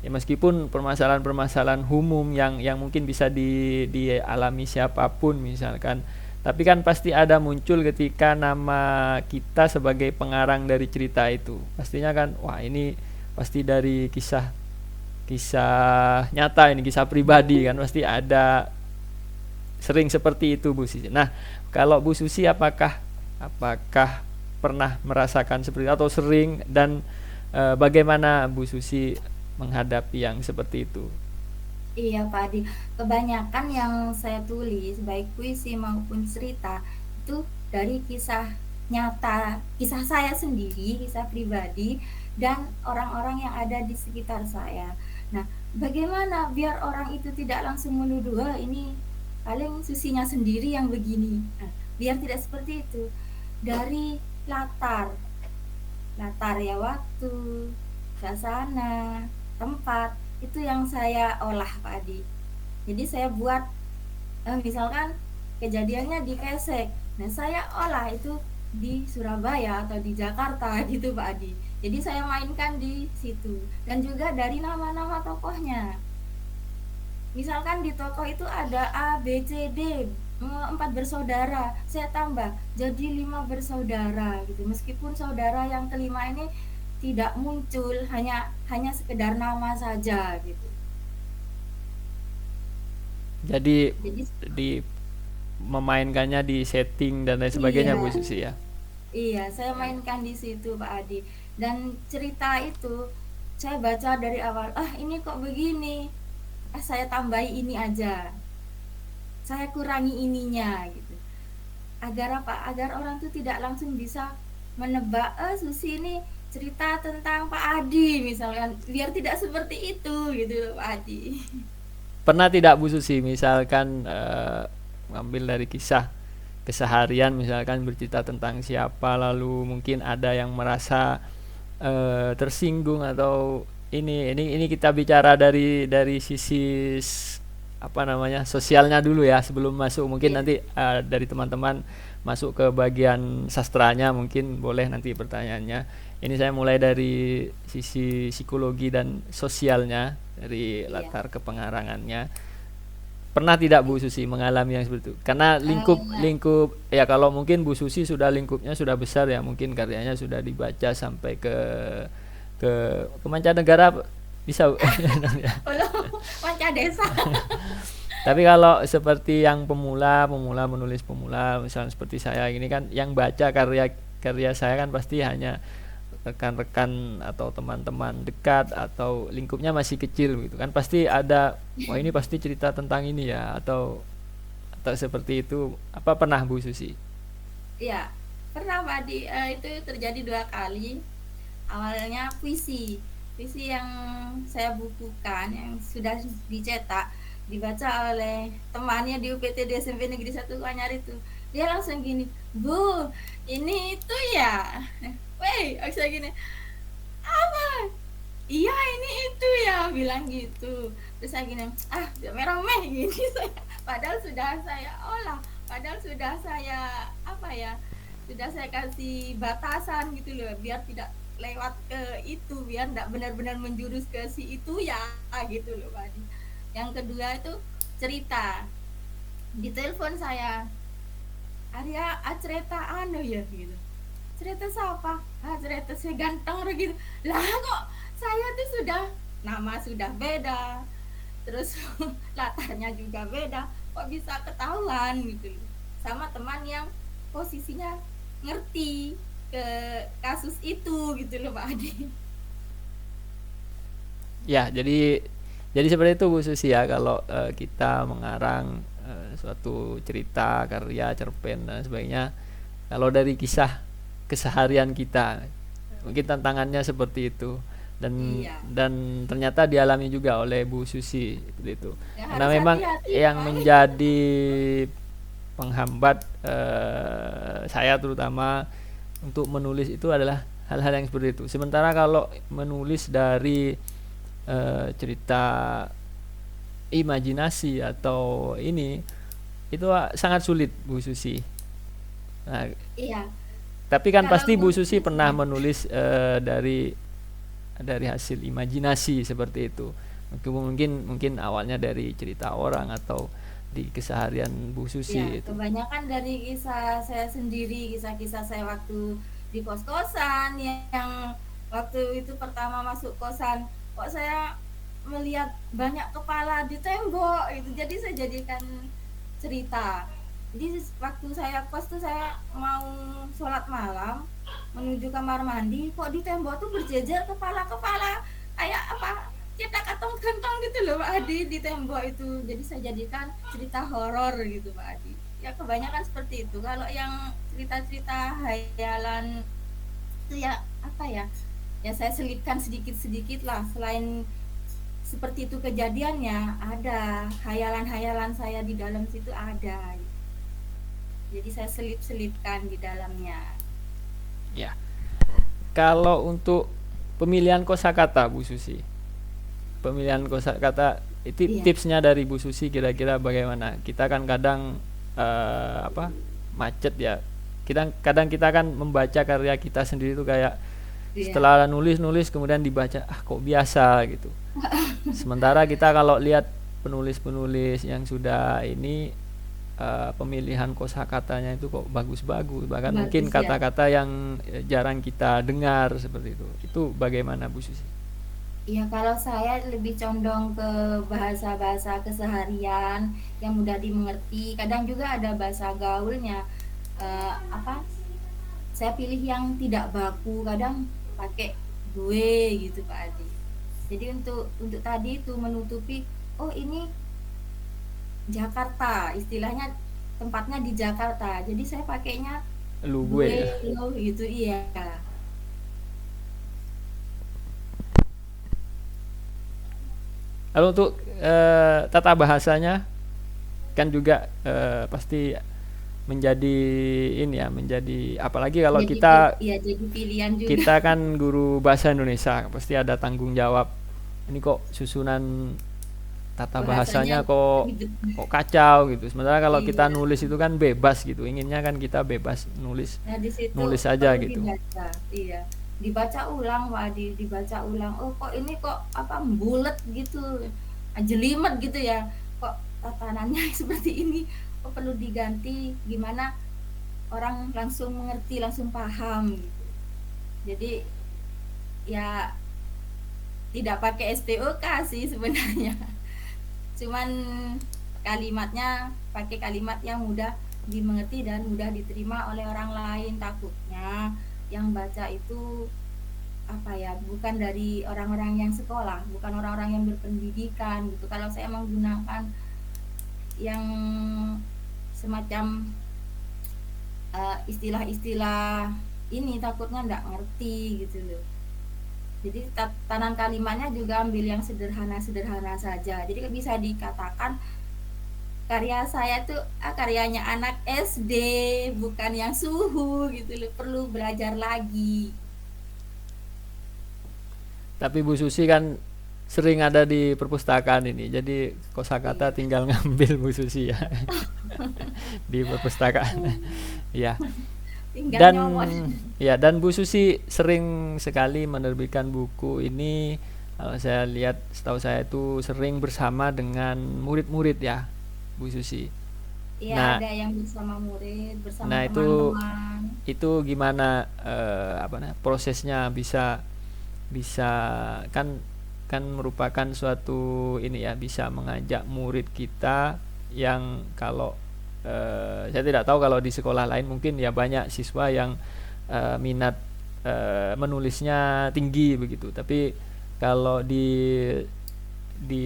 S1: ya, meskipun permasalahan umum yang mungkin bisa dialami siapapun misalkan, tapi kan pasti ada muncul ketika nama kita sebagai pengarang dari cerita itu. Pastinya kan, wah ini pasti dari kisah nyata, ini kisah pribadi kan, pasti ada, sering seperti itu Bu Susi. Nah kalau Bu Susi apakah pernah merasakan seperti itu atau sering, dan bagaimana Bu Susi menghadapi yang seperti itu?
S2: Iya Pak Adi, kebanyakan yang saya tulis baik puisi maupun cerita itu dari kisah nyata, kisah saya sendiri, kisah pribadi dan orang-orang yang ada di sekitar saya. Nah, bagaimana biar orang itu tidak langsung menuduh, "Wah, ini paling Susinya sendiri yang begini." Nah, biar tidak seperti itu. Dari latar ya, waktu, suasana, tempat, itu yang saya olah Pak Adi. Jadi saya buat misalkan kejadiannya di Kesek, nah saya olah itu di Surabaya atau di Jakarta gitu Pak Adi. Jadi saya mainkan di situ, dan juga dari nama-nama tokohnya. Misalkan di tokoh itu ada A, B, C, D, 4 bersaudara, saya tambah jadi 5 bersaudara gitu. Meskipun saudara yang kelima ini tidak muncul, hanya sekedar nama saja gitu.
S1: Jadi
S2: Jadi
S1: di memainkannya di setting dan lain sebagainya
S2: iya,
S1: Bu Susi ya.
S2: iya, saya mainkan di situ Pak Adi. Dan cerita itu saya baca dari awal, ini kok begini, saya tambahi ini aja, saya kurangi ininya gitu. Agar apa? Agar orang tuh tidak langsung bisa menebak, Susi ini cerita tentang Pak Adi misalkan, biar tidak seperti itu gitu Pak Adi.
S1: Pernah tidak Bu Susi misalkan ngambil dari kisah keseharian, misalkan bercerita tentang siapa, lalu mungkin ada yang merasa tersinggung, atau ini kita bicara dari sisi sosialnya dulu ya, sebelum masuk mungkin
S2: Iya,
S1: nanti dari teman-teman masuk ke bagian sastranya, mungkin boleh nanti pertanyaannya. Ini saya mulai dari sisi psikologi dan sosialnya, dari
S2: iya.
S1: latar kepengarangannya. Pernah tidak Bu Susi mengalami yang seperti itu? Karena
S2: Iya.
S1: lingkup ya, kalau mungkin Bu Susi sudah lingkupnya sudah besar ya, mungkin karyanya sudah dibaca sampai ke mancanegara, bisa Bu?
S2: Belum Panca Desa.
S1: Tapi kalau seperti yang pemula menulis pemula, misalnya seperti saya ini kan, yang baca karya saya kan pasti hanya rekan-rekan atau teman-teman dekat, atau lingkupnya masih kecil gitu kan, pasti ada, wah ini pasti cerita tentang ini ya, atau seperti itu. Apa pernah Bu Susi?
S2: Iya, pernah Pak Adi, itu terjadi 2 kali. awalnya puisi yang saya bukukan, yang sudah dicetak, dibaca oleh temannya di UPTD SMP Negeri 1 Kuanyar itu. Dia langsung gini, Bu, ini itu ya. Weh, aku saya gini, apa? Iya ini itu ya, bilang gitu. Terus saya gini, ah merah-merah gini saya. Padahal sudah saya olah, padahal sudah saya apa ya, sudah saya kasih batasan gitu loh, biar tidak lewat ke itu, biar tidak benar-benar menjurus ke si itu ya gitu loh Pak Adi. Yang kedua itu cerita, di telepon saya, Arya cerita anu ya gitu, cerita siapa? Ah cerita si ganteng gitu. Lah kok saya tuh sudah, nama sudah beda, terus latarnya juga beda, kok bisa ketahuan gitu loh. Sama teman yang posisinya ngerti ke kasus itu gitu loh Pak Adi.
S1: Ya, jadi seperti itu Bu Susi ya, kalau kita mengarang suatu cerita, karya, cerpen dan sebagainya, kalau dari kisah keseharian kita, mungkin tantangannya seperti itu, dan
S2: Iya,
S1: ternyata dialami juga oleh Bu Susi seperti itu.
S2: ya
S1: Karena
S2: harus
S1: memang
S2: hati-hati
S1: yang
S2: Pak.
S1: menjadi penghambat saya terutama untuk menulis itu adalah hal-hal yang seperti itu. Sementara kalau menulis dari cerita imajinasi atau ini, itu sangat sulit Bu Susi. Nah,
S2: Iya,
S1: tapi kan
S2: kalau
S1: pasti Bu Susi
S2: menulis
S1: pernah
S2: ya,
S1: menulis dari hasil imajinasi seperti itu. Mungkin awalnya dari cerita orang atau di keseharian Bu
S2: ya
S1: Susi itu.
S2: kebanyakan dari kisah saya sendiri, kisah-kisah saya waktu di kos-kosan, yang waktu itu pertama masuk kosan, kok saya melihat banyak kepala di tembok itu, jadi saya jadikan cerita. Jadi waktu saya kos tuh, saya mau sholat malam menuju kamar mandi, kok di tembok tuh berjejer kepala-kepala kayak apa, kita kantong-kantong gitu loh Pak Adi di tembok itu. Jadi saya jadikan cerita horor gitu Pak Adi. Ya kebanyakan seperti itu. Kalau yang cerita-cerita hayalan itu ya apa ya? Ya saya selipkan sedikit-sedikit lah, selain seperti itu kejadiannya, ada hayalan-hayalan saya di dalam situ ada. Jadi saya selip-selipkan di dalamnya.
S1: Ya. Kalau untuk pemilihan kosakata Bu Susi, pemilihan kosakata itu
S2: Iya,
S1: tipsnya dari Bu Susi kira-kira bagaimana? Kita kan kadang apa, macet ya. Kita kan membaca karya kita sendiri itu kayak
S2: iya,
S1: setelah nulis kemudian dibaca, ah kok biasa gitu. Sementara kita kalau lihat penulis-penulis yang sudah ini, pemilihan kosakatanya itu kok bagus-bagus, bahkan mungkin
S2: bagus ya.
S1: kata-kata yang jarang kita dengar seperti itu. Itu bagaimana Bu Susi?
S2: Iya, kalau saya lebih condong ke bahasa-bahasa keseharian yang mudah dimengerti. Kadang juga ada bahasa gaulnya. Apa? Saya pilih yang tidak baku. Kadang pakai gue gitu Pak Adi. Jadi untuk tadi itu menutupi, oh ini Jakarta, istilahnya tempatnya di Jakarta. Jadi saya pakainya
S1: Lu gue
S2: gue
S1: ya.
S2: lo gitu, iya.
S1: Lalu untuk tata bahasanya kan juga pasti menjadi ini ya, menjadi apalagi kalau
S2: Jadi
S1: kita
S2: ya jadi pilihan juga.
S1: kita kan guru bahasa Indonesia, pasti ada tanggung jawab. Ini kok susunan tata
S2: Bahasanya
S1: bahasanya kok
S2: ribet.
S1: kok kacau gitu. Sementara kalau kita
S2: Iya.
S1: nulis itu kan bebas gitu. Inginnya kan kita bebas nulis
S2: Nah, di situ
S1: nulis aja
S2: perlu
S1: gitu.
S2: dibaca. Iya. Dibaca ulang, Pak Adi, dibaca ulang. Oh, kok ini kok apa bulat gitu. Jelimet gitu ya. Kok tatanannya seperti ini? Kok perlu diganti? Gimana orang langsung mengerti, langsung paham gitu. Jadi ya tidak pakai STOK sih sebenarnya. Cuman kalimatnya pakai kalimat yang mudah dimengerti dan mudah diterima oleh orang lain. Takutnya yang baca itu apa ya, bukan dari orang-orang yang sekolah, bukan orang-orang yang berpendidikan gitu. Kalau saya menggunakan yang semacam istilah-istilah ini, takutnya nggak ngerti gitu loh. Jadi tatanan kalimatnya juga ambil yang sederhana-sederhana saja. Jadi bisa dikatakan karya saya tuh karyanya anak SD, bukan yang suhu gitu loh, perlu belajar lagi.
S1: Tapi Bu Susi kan sering ada di perpustakaan ini, jadi kosakata
S2: Iya.
S1: tinggal ngambil Bu Susi ya di perpustakaan. Ya.
S2: Tinggal
S1: Dan
S2: nyomot.
S1: ya, dan Bu Susi sering sekali menerbitkan buku ini. Kalau saya lihat, setahu saya itu sering bersama dengan murid-murid ya, Bu Susi.
S2: Iya,
S1: Nah,
S2: ada yang bersama murid, bersama
S1: nah
S2: teman-teman.
S1: itu gimana apa namanya prosesnya bisa bisa kan kan merupakan suatu ini ya, bisa mengajak murid kita yang kalau saya tidak tahu kalau di sekolah lain mungkin ya banyak siswa yang minat menulisnya tinggi begitu, tapi kalau di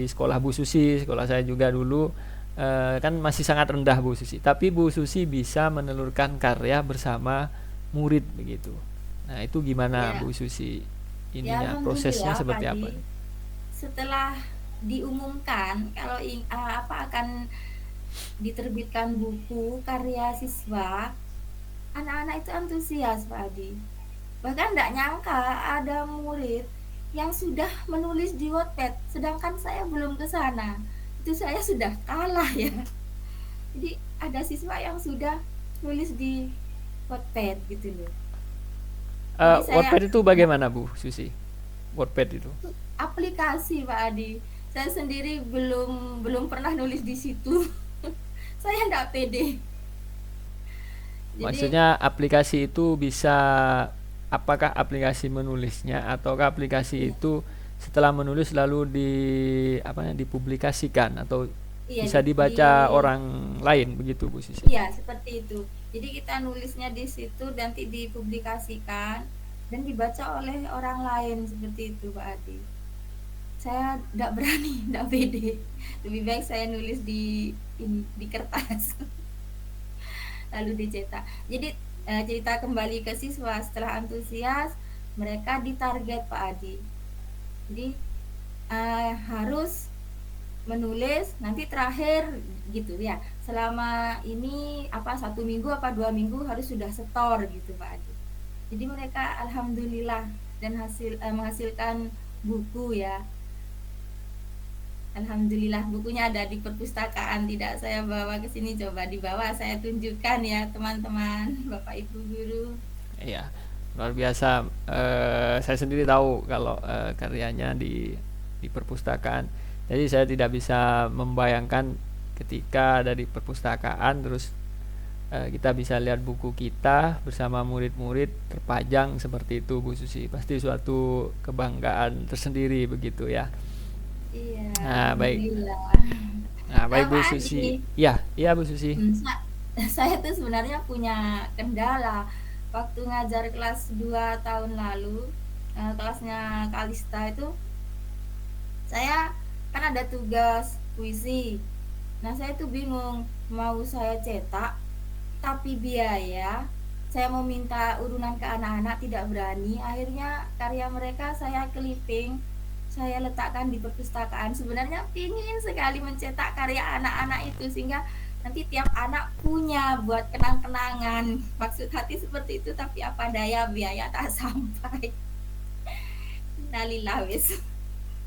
S1: sekolah Bu Susi, sekolah saya juga dulu kan masih sangat rendah Bu Susi, tapi Bu Susi bisa menelurkan karya bersama murid begitu. Nah, itu gimana
S2: Ya,
S1: Bu Susi
S2: ya
S1: ininya, prosesnya
S2: alhamdulillah
S1: seperti
S2: Pak
S1: apa?
S2: Adi. Setelah diumumkan kalau akan diterbitkan buku karya siswa, anak-anak itu antusias Pak Adi. Bahkan tidak nyangka ada murid yang sudah menulis di Wattpad, sedangkan saya belum ke sana. Itu saya sudah kalah ya. Jadi ada siswa yang sudah nulis di Wattpad gitu loh. Jadi saya
S1: Wattpad itu bagaimana Bu Susi? Wattpad itu?
S2: aplikasi Pak Adi. Saya sendiri belum belum pernah nulis di situ. Saya tidak pede. Jadi
S1: Maksudnya aplikasi itu bisa, apakah aplikasi menulisnya ataukah aplikasi
S2: iya,
S1: itu setelah menulis lalu dipublikasikan atau
S2: iya
S1: bisa
S2: di
S1: dibaca orang lain begitu Bu Susi?
S2: iya seperti itu. Jadi kita nulisnya di situ nanti dipublikasikan dan dibaca oleh orang lain seperti itu Pak Adi. Saya tidak berani, tidak pede. Lebih baik saya nulis di kertas lalu dicetak. Jadi cerita kembali ke siswa, setelah antusias mereka ditarget Pak Adi. Jadi harus menulis nanti terakhir gitu ya, selama ini apa 1 minggu apa 2 minggu harus sudah setor gitu Pak Adi. Jadi mereka alhamdulillah dan menghasilkan buku ya. Alhamdulillah bukunya ada di perpustakaan, tidak saya bawa ke sini, coba dibawa saya tunjukkan ya teman-teman, Bapak Ibu guru.
S1: Iya, luar biasa. Saya sendiri tahu kalau karyanya di perpustakaan. Jadi saya tidak bisa membayangkan ketika ada di perpustakaan terus kita bisa lihat buku kita bersama murid-murid terpajang seperti itu Bu Susi. Pasti suatu kebanggaan tersendiri begitu ya.
S2: Iya,
S1: Nah, baik.
S2: alhamdulillah.
S1: Nah, baik Bu
S2: Pak
S1: Susi.
S2: Adi,
S1: Iya, iya Bu Susi.
S2: saya tuh sebenarnya punya kendala waktu ngajar kelas 2 tahun lalu, kelasnya Kalista itu saya kan ada tugas puisi. Nah, saya tuh bingung mau saya cetak tapi biaya. Saya mau minta urunan ke anak-anak tidak berani. Akhirnya karya mereka saya clipping, saya letakkan di perpustakaan. Sebenarnya ingin sekali mencetak karya anak-anak itu sehingga nanti tiap anak punya buat kenang-kenangan. Maksud hati seperti itu, tapi apa daya biaya tak sampai. Innalillah wis.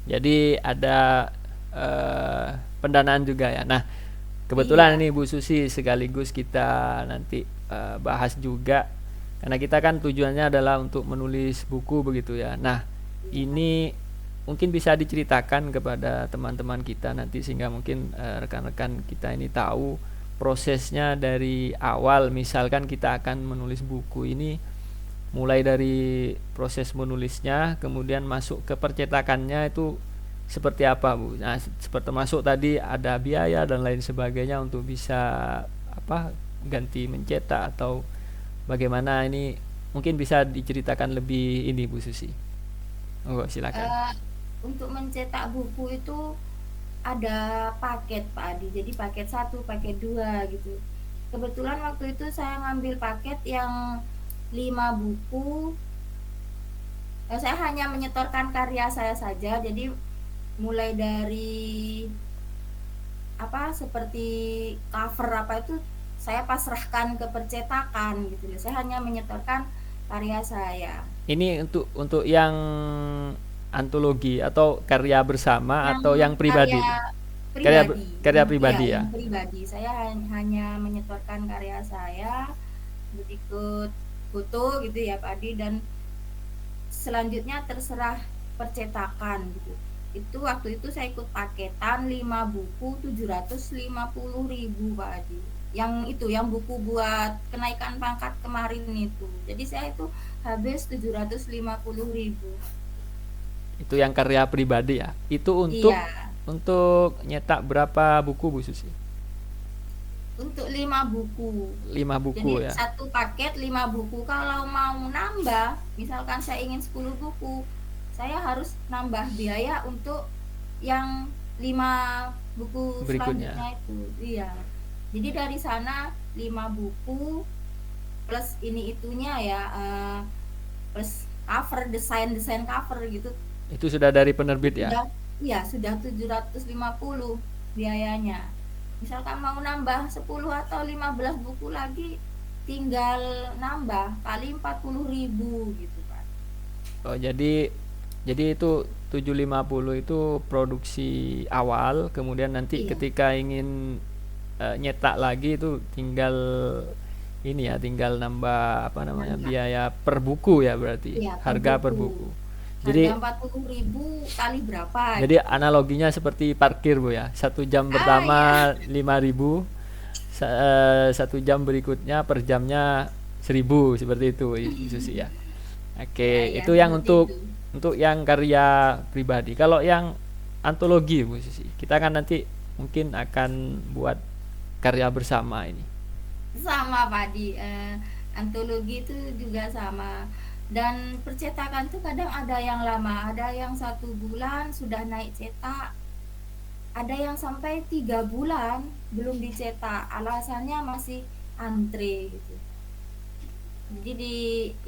S1: Jadi ada eh, pendanaan juga ya. Nah, kebetulan
S2: Iya,
S1: ini Bu Susi sekaligus kita nanti bahas juga karena kita kan tujuannya adalah untuk menulis buku begitu ya. Nah,
S2: iya.
S1: ini mungkin bisa diceritakan kepada teman-teman kita nanti sehingga mungkin rekan-rekan kita ini tahu prosesnya dari awal. Misalkan kita akan menulis buku ini mulai dari proses menulisnya kemudian masuk ke percetakannya itu seperti apa Bu? Nah, seperti termasuk tadi ada biaya dan lain sebagainya untuk bisa apa ganti mencetak atau bagaimana ini mungkin bisa diceritakan lebih ini Bu Susi. Oh, silakan.
S2: Eh, untuk mencetak buku itu ada paket Pak Adi. Jadi paket satu, paket dua gitu. Kebetulan waktu itu saya ngambil paket yang 5 buku Saya hanya menyetorkan karya saya saja, jadi mulai dari apa seperti cover apa itu saya pasrahkan ke percetakan gitu loh. Saya hanya menyetorkan karya saya.
S1: Ini untuk yang antologi atau karya bersama
S2: Yang
S1: atau yang
S2: karya
S1: pribadi?
S2: pribadi,
S1: Karya
S2: iya
S1: pribadi ya.
S2: yang pribadi. Saya hanya menyetorkan karya saya, berikut foto gitu ya Pak Adi, dan selanjutnya terserah percetakan gitu. Itu waktu itu saya ikut paketan 5 buku 750.000 Pak Adi. Yang itu yang buku buat kenaikan pangkat kemarin itu. Jadi saya itu habis 750.000.
S1: Itu yang karya pribadi ya. Itu
S2: Iya,
S1: untuk nyetak berapa buku Bu Susi?
S2: untuk 5 buku.
S1: 5 buku
S2: Jadi
S1: ya.
S2: satu paket 5 buku. Kalau mau nambah, misalkan saya ingin 10 buku, saya harus nambah biaya untuk yang 5 buku
S1: Berikutnya.
S2: selanjutnya itu. Iya. Jadi dari sana 5 buku plus ini itunya ya, plus cover, desain cover gitu.
S1: Itu sudah dari penerbit ya.
S2: Sudah, iya sudah 750 biayanya. Misalkan mau nambah 10 atau 15 buku lagi, tinggal nambah kali 40.000 gitu Pak.
S1: Oh, jadi itu 750 itu produksi awal, kemudian nanti
S2: Iya,
S1: ketika ingin nyetak lagi itu tinggal ini ya, tinggal nambah apa namanya,
S2: nambah.
S1: biaya per buku ya, berarti
S2: Iya, per
S1: harga per
S2: buku.
S1: buku.
S2: Harga
S1: Jadi
S2: 40.000 kali berapa
S1: jadi
S2: gitu.
S1: analoginya seperti parkir Bu ya. 1 jam
S2: Iya.
S1: pertama 5.000, 1 jam berikutnya per jamnya 1.000, seperti itu Bu Susi ya.
S2: Ya,
S1: Oke,
S2: ya,
S1: itu yang
S2: seperti itu.
S1: untuk yang karya pribadi. Kalau yang antologi Bu Susi, kita kan nanti mungkin akan buat karya bersama ini.
S2: Sama Pak Di, antologi itu juga sama. Dan percetakan tuh kadang ada yang lama, ada yang 1 bulan sudah naik cetak, ada yang sampai 3 bulan belum dicetak, alasannya masih antre gitu. Jadi di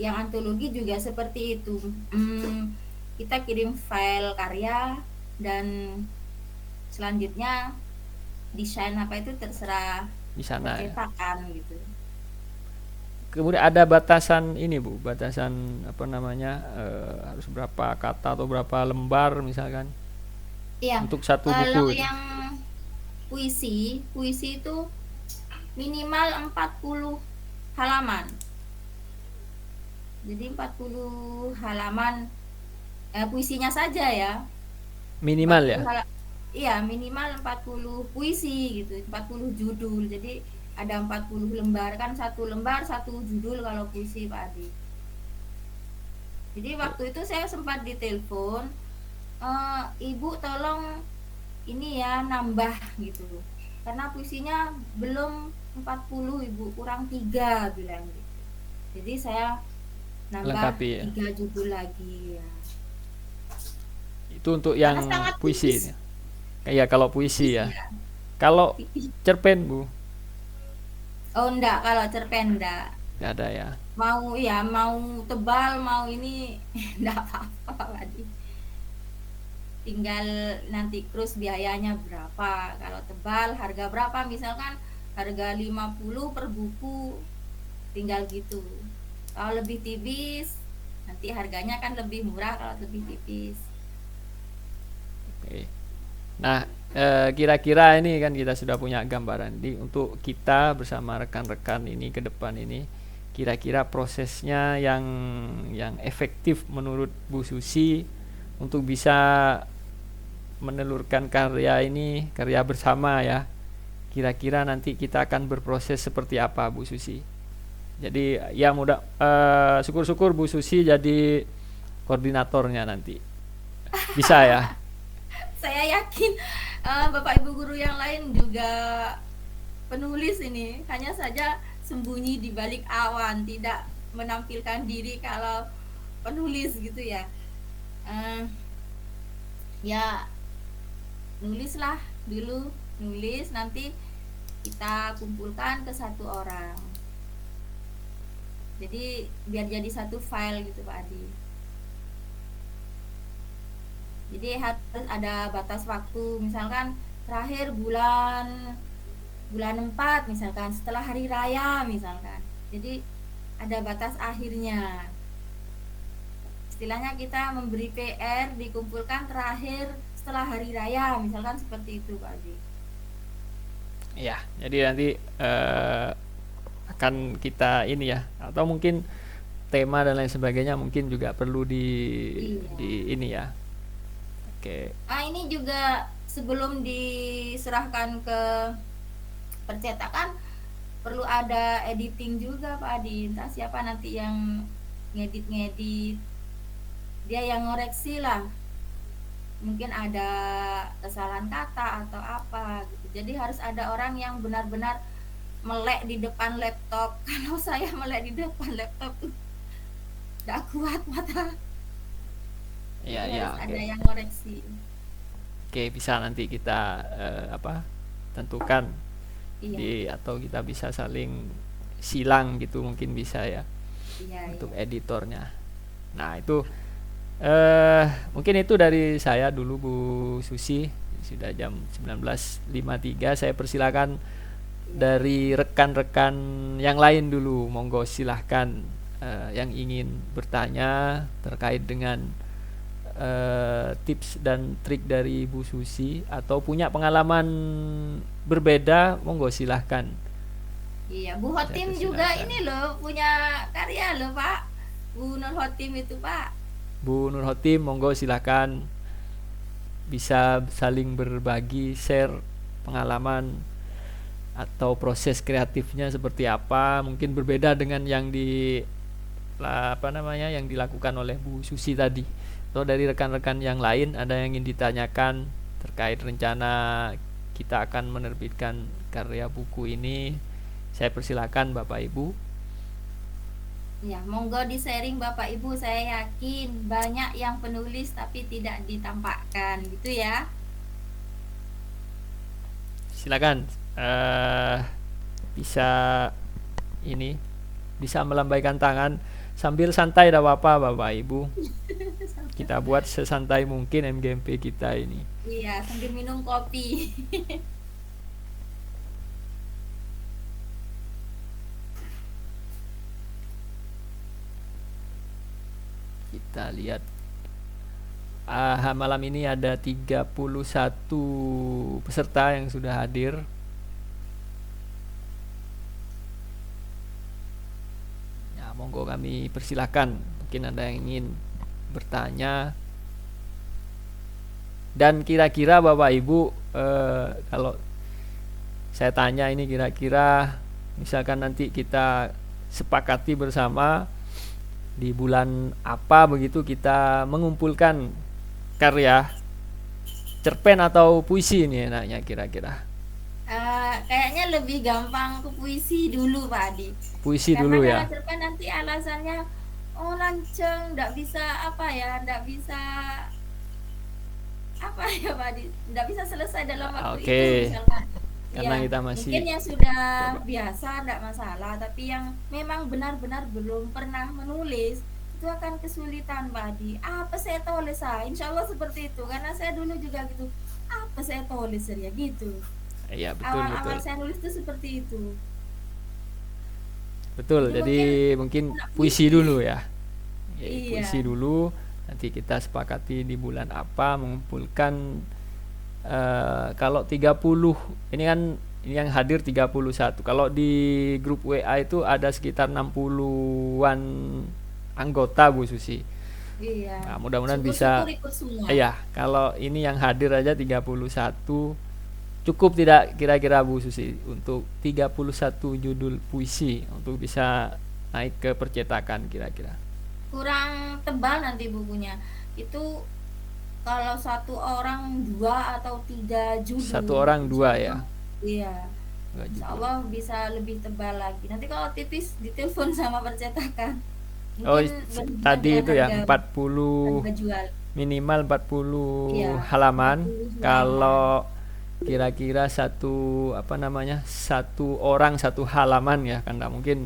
S2: yang antologi juga seperti itu. Kita kirim file karya dan selanjutnya desain apa itu terserah
S1: Di sana ya.
S2: percetakan gitu.
S1: Kemudian ada batasan ini Bu, batasan apa namanya, harus berapa kata atau berapa lembar misalkan
S2: Iya,
S1: untuk satu
S2: kalau
S1: buku itu.
S2: yang puisi itu minimal 40 halaman. Jadi 40 halaman, puisinya saja ya.
S1: Minimal
S2: 40
S1: ya.
S2: iya, minimal 40 puisi gitu, 40 judul. Jadi ada 40 lembar, kan 1 lembar 1 judul kalau puisi Pak Adi. Jadi waktu itu saya sempat ditelepon, Ibu tolong ini ya nambah gitu. Karena puisinya belum 40 Ibu, kurang 3 bilang gitu. Jadi saya nambah
S1: Lengkapi ya.
S2: 3 judul lagi ya.
S1: Itu untuk
S2: Karena
S1: yang
S2: sangat
S1: puisi
S2: tipis,
S1: ini. Iya, kalau puisi
S2: tipis
S1: ya.
S2: ya,
S1: Kalau
S2: tipis.
S1: cerpen Bu,
S2: Oh enggak, kalau cerpen enggak.
S1: nggak ada ya.
S2: Mau ya, mau tebal, mau ini enggak apa-apa Pak. Tinggal nanti terus biayanya berapa. Kalau tebal harga berapa, misalkan harga 50 per buku, tinggal gitu. Kalau lebih tipis nanti harganya kan lebih murah kalau lebih tipis.
S1: Oke. Nah, kira-kira ini kan kita sudah punya gambaran. Jadi untuk kita bersama rekan-rekan ini ke depan ini, kira-kira prosesnya yang efektif menurut Bu Susi untuk bisa menelurkan karya ini, karya bersama ya. Kira-kira nanti kita akan berproses seperti apa Bu Susi? Jadi ya mudah, syukur-syukur Bu Susi jadi koordinatornya nanti. Bisa ya?
S2: Saya yakin Bapak Ibu guru yang lain juga penulis ini, hanya saja sembunyi di balik awan, tidak menampilkan diri kalau penulis gitu ya. Ya nulislah dulu, nulis nanti kita kumpulkan ke 1 orang. Jadi biar jadi 1 file gitu Pak Adi. Jadi harus ada batas waktu, misalkan terakhir bulan bulan 4 misalkan, setelah hari raya misalkan. Jadi ada batas akhirnya. Istilahnya kita memberi PR dikumpulkan terakhir setelah hari raya, misalkan seperti itu Pak Adi.
S1: Ya, jadi nanti akan kita ini ya, atau mungkin tema dan lain sebagainya mungkin juga perlu
S2: Iya.
S1: di ini ya. Oke.
S2: Ini juga sebelum diserahkan ke percetakan perlu ada editing juga Pak Adi. Entah siapa nanti yang ngedit, dia yang ngoreksi lah. Mungkin ada kesalahan kata atau apa gitu. Jadi harus ada orang yang benar-benar melek di depan laptop. Kalau saya melek di depan laptop tuh gak kuat mata.
S1: Ya,
S2: Jadi
S1: ya,
S2: harus
S1: oke.
S2: ada yang ngoreksi.
S1: Oke, bisa nanti kita tentukan
S2: Iya,
S1: atau kita bisa saling silang gitu mungkin bisa ya
S2: iya,
S1: untuk
S2: iya.
S1: editornya. Nah, itu mungkin itu dari saya dulu Bu Susi. Sudah jam 19.53. Saya persilakan dari rekan-rekan yang lain dulu. Monggo silahkan yang ingin bertanya terkait dengan tips dan trik dari Bu Susi atau punya pengalaman berbeda, monggo silahkan.
S2: Iya, Bu
S1: Saya
S2: Hotim juga
S1: persilahkan.
S2: ini loh punya karya loh Pak. Bu Nur Hotim itu Pak.
S1: Bu Nur Hotim, monggo silahkan bisa saling berbagi, share pengalaman atau proses kreatifnya seperti apa. Mungkin berbeda dengan yang yang dilakukan oleh Bu Susi tadi. Atau dari rekan-rekan yang lain ada yang ingin ditanyakan terkait rencana kita akan menerbitkan karya buku ini. Saya persilakan Bapak Ibu.
S2: Ya, monggo di-sharing Bapak Ibu. Saya yakin banyak yang penulis tapi tidak ditampakkan gitu ya.
S1: Silakan bisa ini bisa melambaikan tangan sambil santai, tidak apa-apa Bapak Ibu. Kita buat sesantai mungkin MGMP kita ini.
S2: Iya, sambil minum kopi.
S1: Kita lihat malam ini ada 31 peserta yang sudah hadir. Ya, monggo kami persilahkan. Mungkin ada yang ingin bertanya. Dan kira-kira Bapak Ibu kalau saya tanya ini kira-kira misalkan nanti kita sepakati bersama di bulan apa begitu kita mengumpulkan karya, cerpen atau puisi ini enaknya kira-kira.
S2: Kayaknya lebih gampang ke puisi dulu Pak Adi.
S1: Puisi
S2: Karena
S1: dulu
S2: kalau
S1: ya.
S2: cerpen nanti alasannya lanceng, nggak bisa apa ya, nggak bisa apa ya Pak Adi, nggak bisa selesai dalam waktu
S1: Oke.
S2: itu misalkan.
S1: Karena
S2: Ya,
S1: kita masih
S2: mungkin yang sudah
S1: coba.
S2: biasa nggak masalah, tapi yang memang benar-benar belum pernah menulis itu akan kesulitan Pak Adi. Apa saya tulis Insya Allah seperti itu, karena saya dulu juga gitu. Apa saya tulis ya gitu.
S1: Iya, betul
S2: Awal-awal
S1: betul.
S2: saya nulis itu seperti itu.
S1: Betul.
S2: Jadi
S1: Jadi mungkin
S2: anak
S1: puisi
S2: puisi.
S1: dulu ya.
S2: Iya,
S1: Puisi dulu. Nanti kita sepakati di bulan apa mengumpulkan kalau 30 ini kan ini yang hadir 31. Kalau di grup WA itu ada sekitar 60-an anggota Bu Susi.
S2: iya.
S1: Nah, mudah-mudahan bisa.
S2: Syukur-syukur ikut semua.
S1: Iya, kalau ini yang hadir aja 31, cukup tidak kira-kira Bu Susi untuk 31 judul puisi untuk bisa naik ke percetakan kira-kira.
S2: Kurang tebal nanti bukunya. Itu kalau satu orang 2 atau 3 judul.
S1: Satu orang 2 ya.
S2: Iya.
S1: Enggak
S2: Insya
S1: judul.
S2: Allah bisa lebih tebal lagi. Nanti kalau tipis ditelepon sama percetakan.
S1: Oh,
S2: Mungkin berhubungan
S1: tadi
S2: dengan
S1: itu ya
S2: harga
S1: 40
S2: jual.
S1: minimal 40
S2: Iya,
S1: halaman.
S2: 40 halaman.
S1: Kalau kira-kira satu orang satu halaman ya, kan enggak mungkin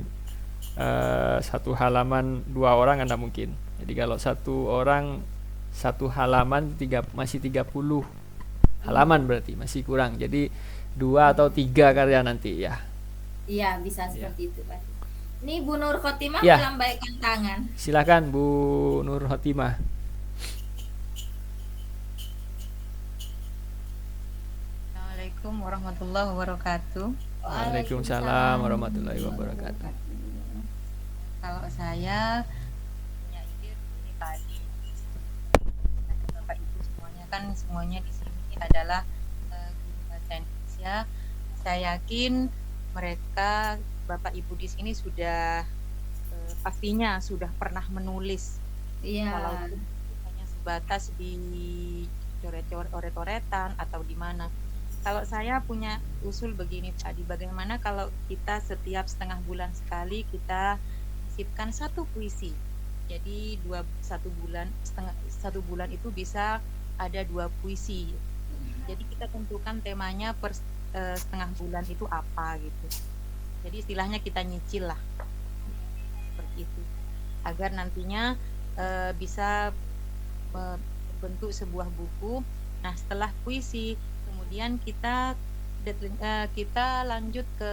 S1: satu halaman 2 orang kan enggak mungkin. Jadi kalau satu orang satu halaman masih 30 halaman, berarti masih kurang. Jadi 2 atau 3 karya nanti ya.
S2: Iya, bisa seperti itu, Pak. Ini Bu Nur Khotimah
S1: Ya.
S2: melambaikan tangan.
S1: Silakan Bu Nur Khotimah.
S4: Assalamualaikum warahmatullahi wabarakatuh.
S1: Waalaikumsalam warahmatullahi wabarakatuh.
S4: Kalau saya punya ide ini tadi, Bapak Ibu semuanya kan semuanya di sini adalah guru bahasa Indonesia. Saya yakin mereka Bapak Ibu di sini sudah pastinya sudah pernah menulis,
S2: Iya.
S4: walaupun hanya sebatas di coret-coretan atau di mana. Kalau saya punya usul begini tadi, bagaimana kalau kita setiap setengah bulan sekali kita sisipkan satu puisi. Jadi satu bulan itu bisa ada 2 puisi. Jadi kita tentukan temanya per setengah bulan itu apa gitu. Jadi istilahnya kita nyicil lah seperti itu, agar nantinya bisa membentuk sebuah buku. Nah, setelah puisi kemudian kita lanjut ke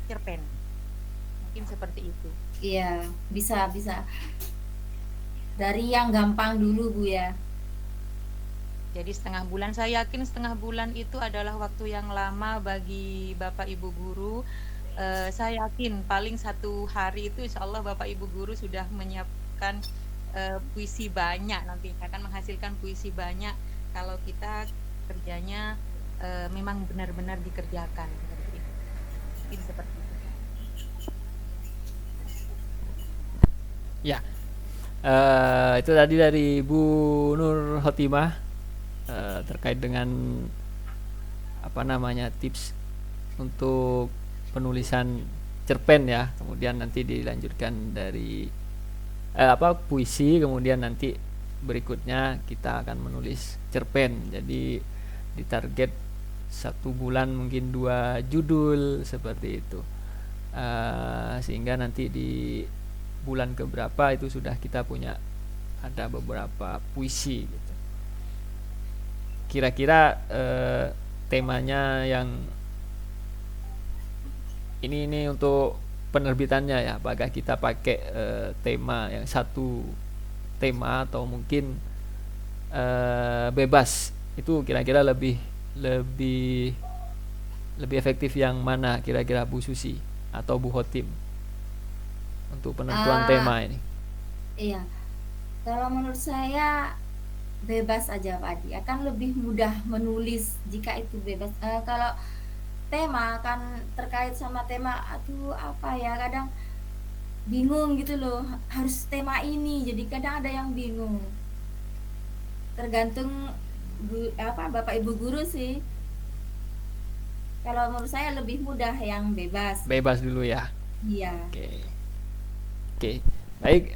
S4: cerpen, mungkin seperti itu.
S2: Iya, bisa. Dari yang gampang dulu, Bu ya.
S4: Jadi setengah bulan, saya yakin setengah bulan itu adalah waktu yang lama bagi Bapak Ibu guru. Saya yakin paling 1 hari itu insya Allah Bapak Ibu guru sudah menyiapkan puisi banyak, nanti akan menghasilkan puisi banyak kalau kita kerjanya memang benar-benar dikerjakan seperti itu. Mungkin seperti itu.
S1: Ya. Itu tadi dari Bu Nur Khotimah terkait dengan tips untuk penulisan cerpen ya. Kemudian nanti dilanjutkan dari puisi, kemudian nanti berikutnya kita akan menulis cerpen. Jadi ditarget 1 bulan mungkin 2 judul seperti itu, sehingga nanti di bulan keberapa itu sudah kita punya ada beberapa puisi gitu. Kira-kira temanya yang ini untuk penerbitannya ya, apakah kita pakai tema yang satu tema atau mungkin bebas, itu kira-kira lebih efektif yang mana kira-kira Bu Susi atau Bu Khotim untuk penentuan tema ini?
S2: Iya, kalau menurut saya bebas aja Pak Adi, akan lebih mudah menulis jika itu bebas. Kalau tema kan terkait sama tema, aduh apa ya, kadang bingung gitu loh, harus tema ini, jadi kadang ada yang bingung. Tergantung Bapak Ibu guru sih. Kalau menurut saya lebih mudah yang bebas.
S1: Bebas dulu ya.
S2: Iya.
S1: Oke. Baik,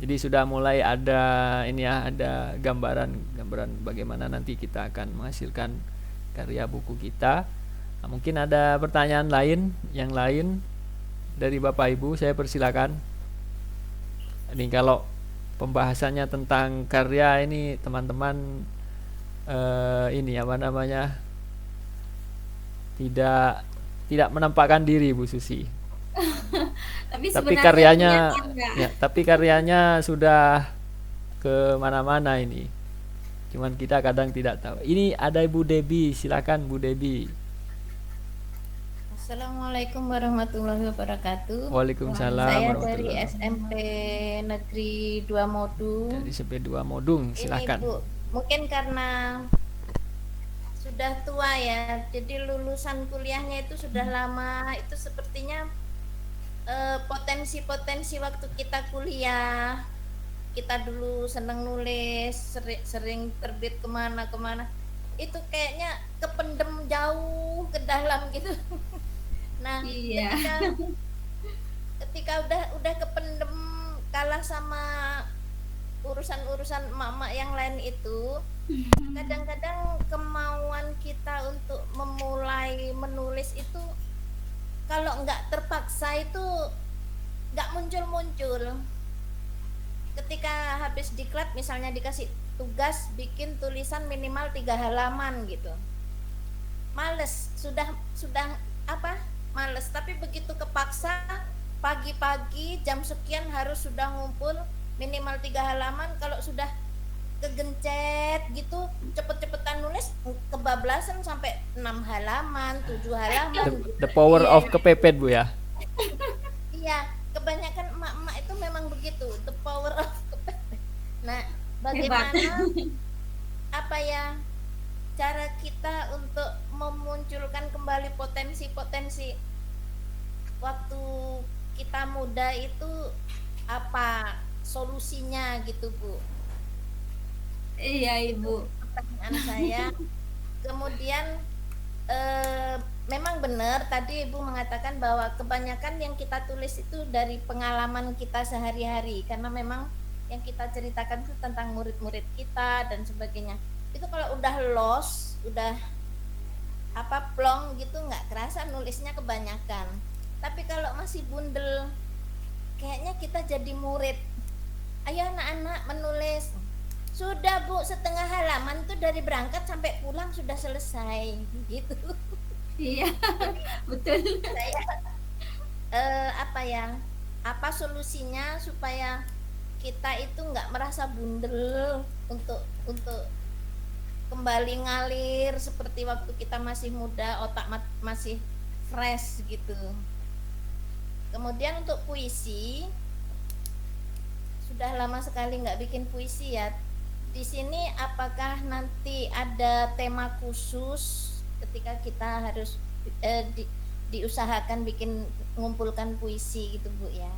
S1: jadi sudah mulai ada ada gambaran bagaimana nanti kita akan menghasilkan karya buku kita. Nah, mungkin ada pertanyaan yang lain dari Bapak Ibu, saya persilakan. Ini kalau pembahasannya tentang karya ini teman-teman tidak menampakkan diri Bu Susi. tapi karyanya sudah ke mana-mana ini. Cuman kita kadang tidak tahu. Ini ada Ibu Debi, silakan Bu Debi.
S5: Assalamualaikum warahmatullahi wabarakatuh.
S1: Waalaikumsalam.
S5: Saya dari SMP Negeri 2 Modung.
S1: Dari SMP 2 Modung, silakan.
S5: Ini Bu, mungkin karena sudah tua ya, jadi lulusan kuliahnya itu sudah lama. Itu sepertinya potensi-potensi waktu kita kuliah, kita dulu seneng nulis, sering terbit kemana-kemana, itu kayaknya kependem jauh ke dalam gitu. Nah,
S2: iya.
S5: ketika udah kependem, kalah sama urusan-urusan emak-emak yang lain itu, kadang-kadang kemauan kita untuk memulai menulis itu kalau nggak terpaksa itu nggak muncul-muncul. ketika habis diklat misalnya dikasih tugas bikin tulisan minimal 3 halaman gitu, males, sudah apa, males. Tapi begitu kepaksa, pagi-pagi jam sekian harus sudah ngumpul minimal 3 halaman. Kalau sudah kegencet gitu, cepet-cepetan nulis, kebablasan sampai 6 halaman, 7 halaman
S1: The,
S5: gitu.
S1: the power
S2: Iya,
S1: of kepepet Bu ya.
S5: Iya, kebanyakan emak-emak itu memang begitu, the power of nah,
S2: hebat.
S5: bagaimana apa ya cara kita untuk memunculkan kembali potensi-potensi waktu kita muda itu, apa solusinya gitu Bu?
S2: Iya,
S5: Itu
S2: Ibu.
S5: pertanyaan saya. Kemudian memang benar tadi Ibu mengatakan bahwa kebanyakan yang kita tulis itu dari pengalaman kita sehari-hari, karena memang yang kita ceritakan itu tentang murid-murid kita dan sebagainya. Itu kalau udah lost, udah apa plong gitu, nggak kerasa nulisnya kebanyakan. Tapi kalau masih bundel, kayaknya kita jadi murid. Ayo anak-anak menulis. Sudah Bu, setengah halaman tuh dari berangkat sampai pulang sudah selesai gitu.
S2: Iya, betul.
S5: Saya apa ya? Apa solusinya supaya kita itu nggak merasa bundel untuk kembali ngalir seperti waktu kita masih muda, otak masih fresh gitu. Kemudian untuk puisi, sudah lama sekali nggak bikin puisi ya. Di sini apakah nanti ada tema khusus ketika kita harus diusahakan bikin ngumpulkan puisi gitu Bu ya?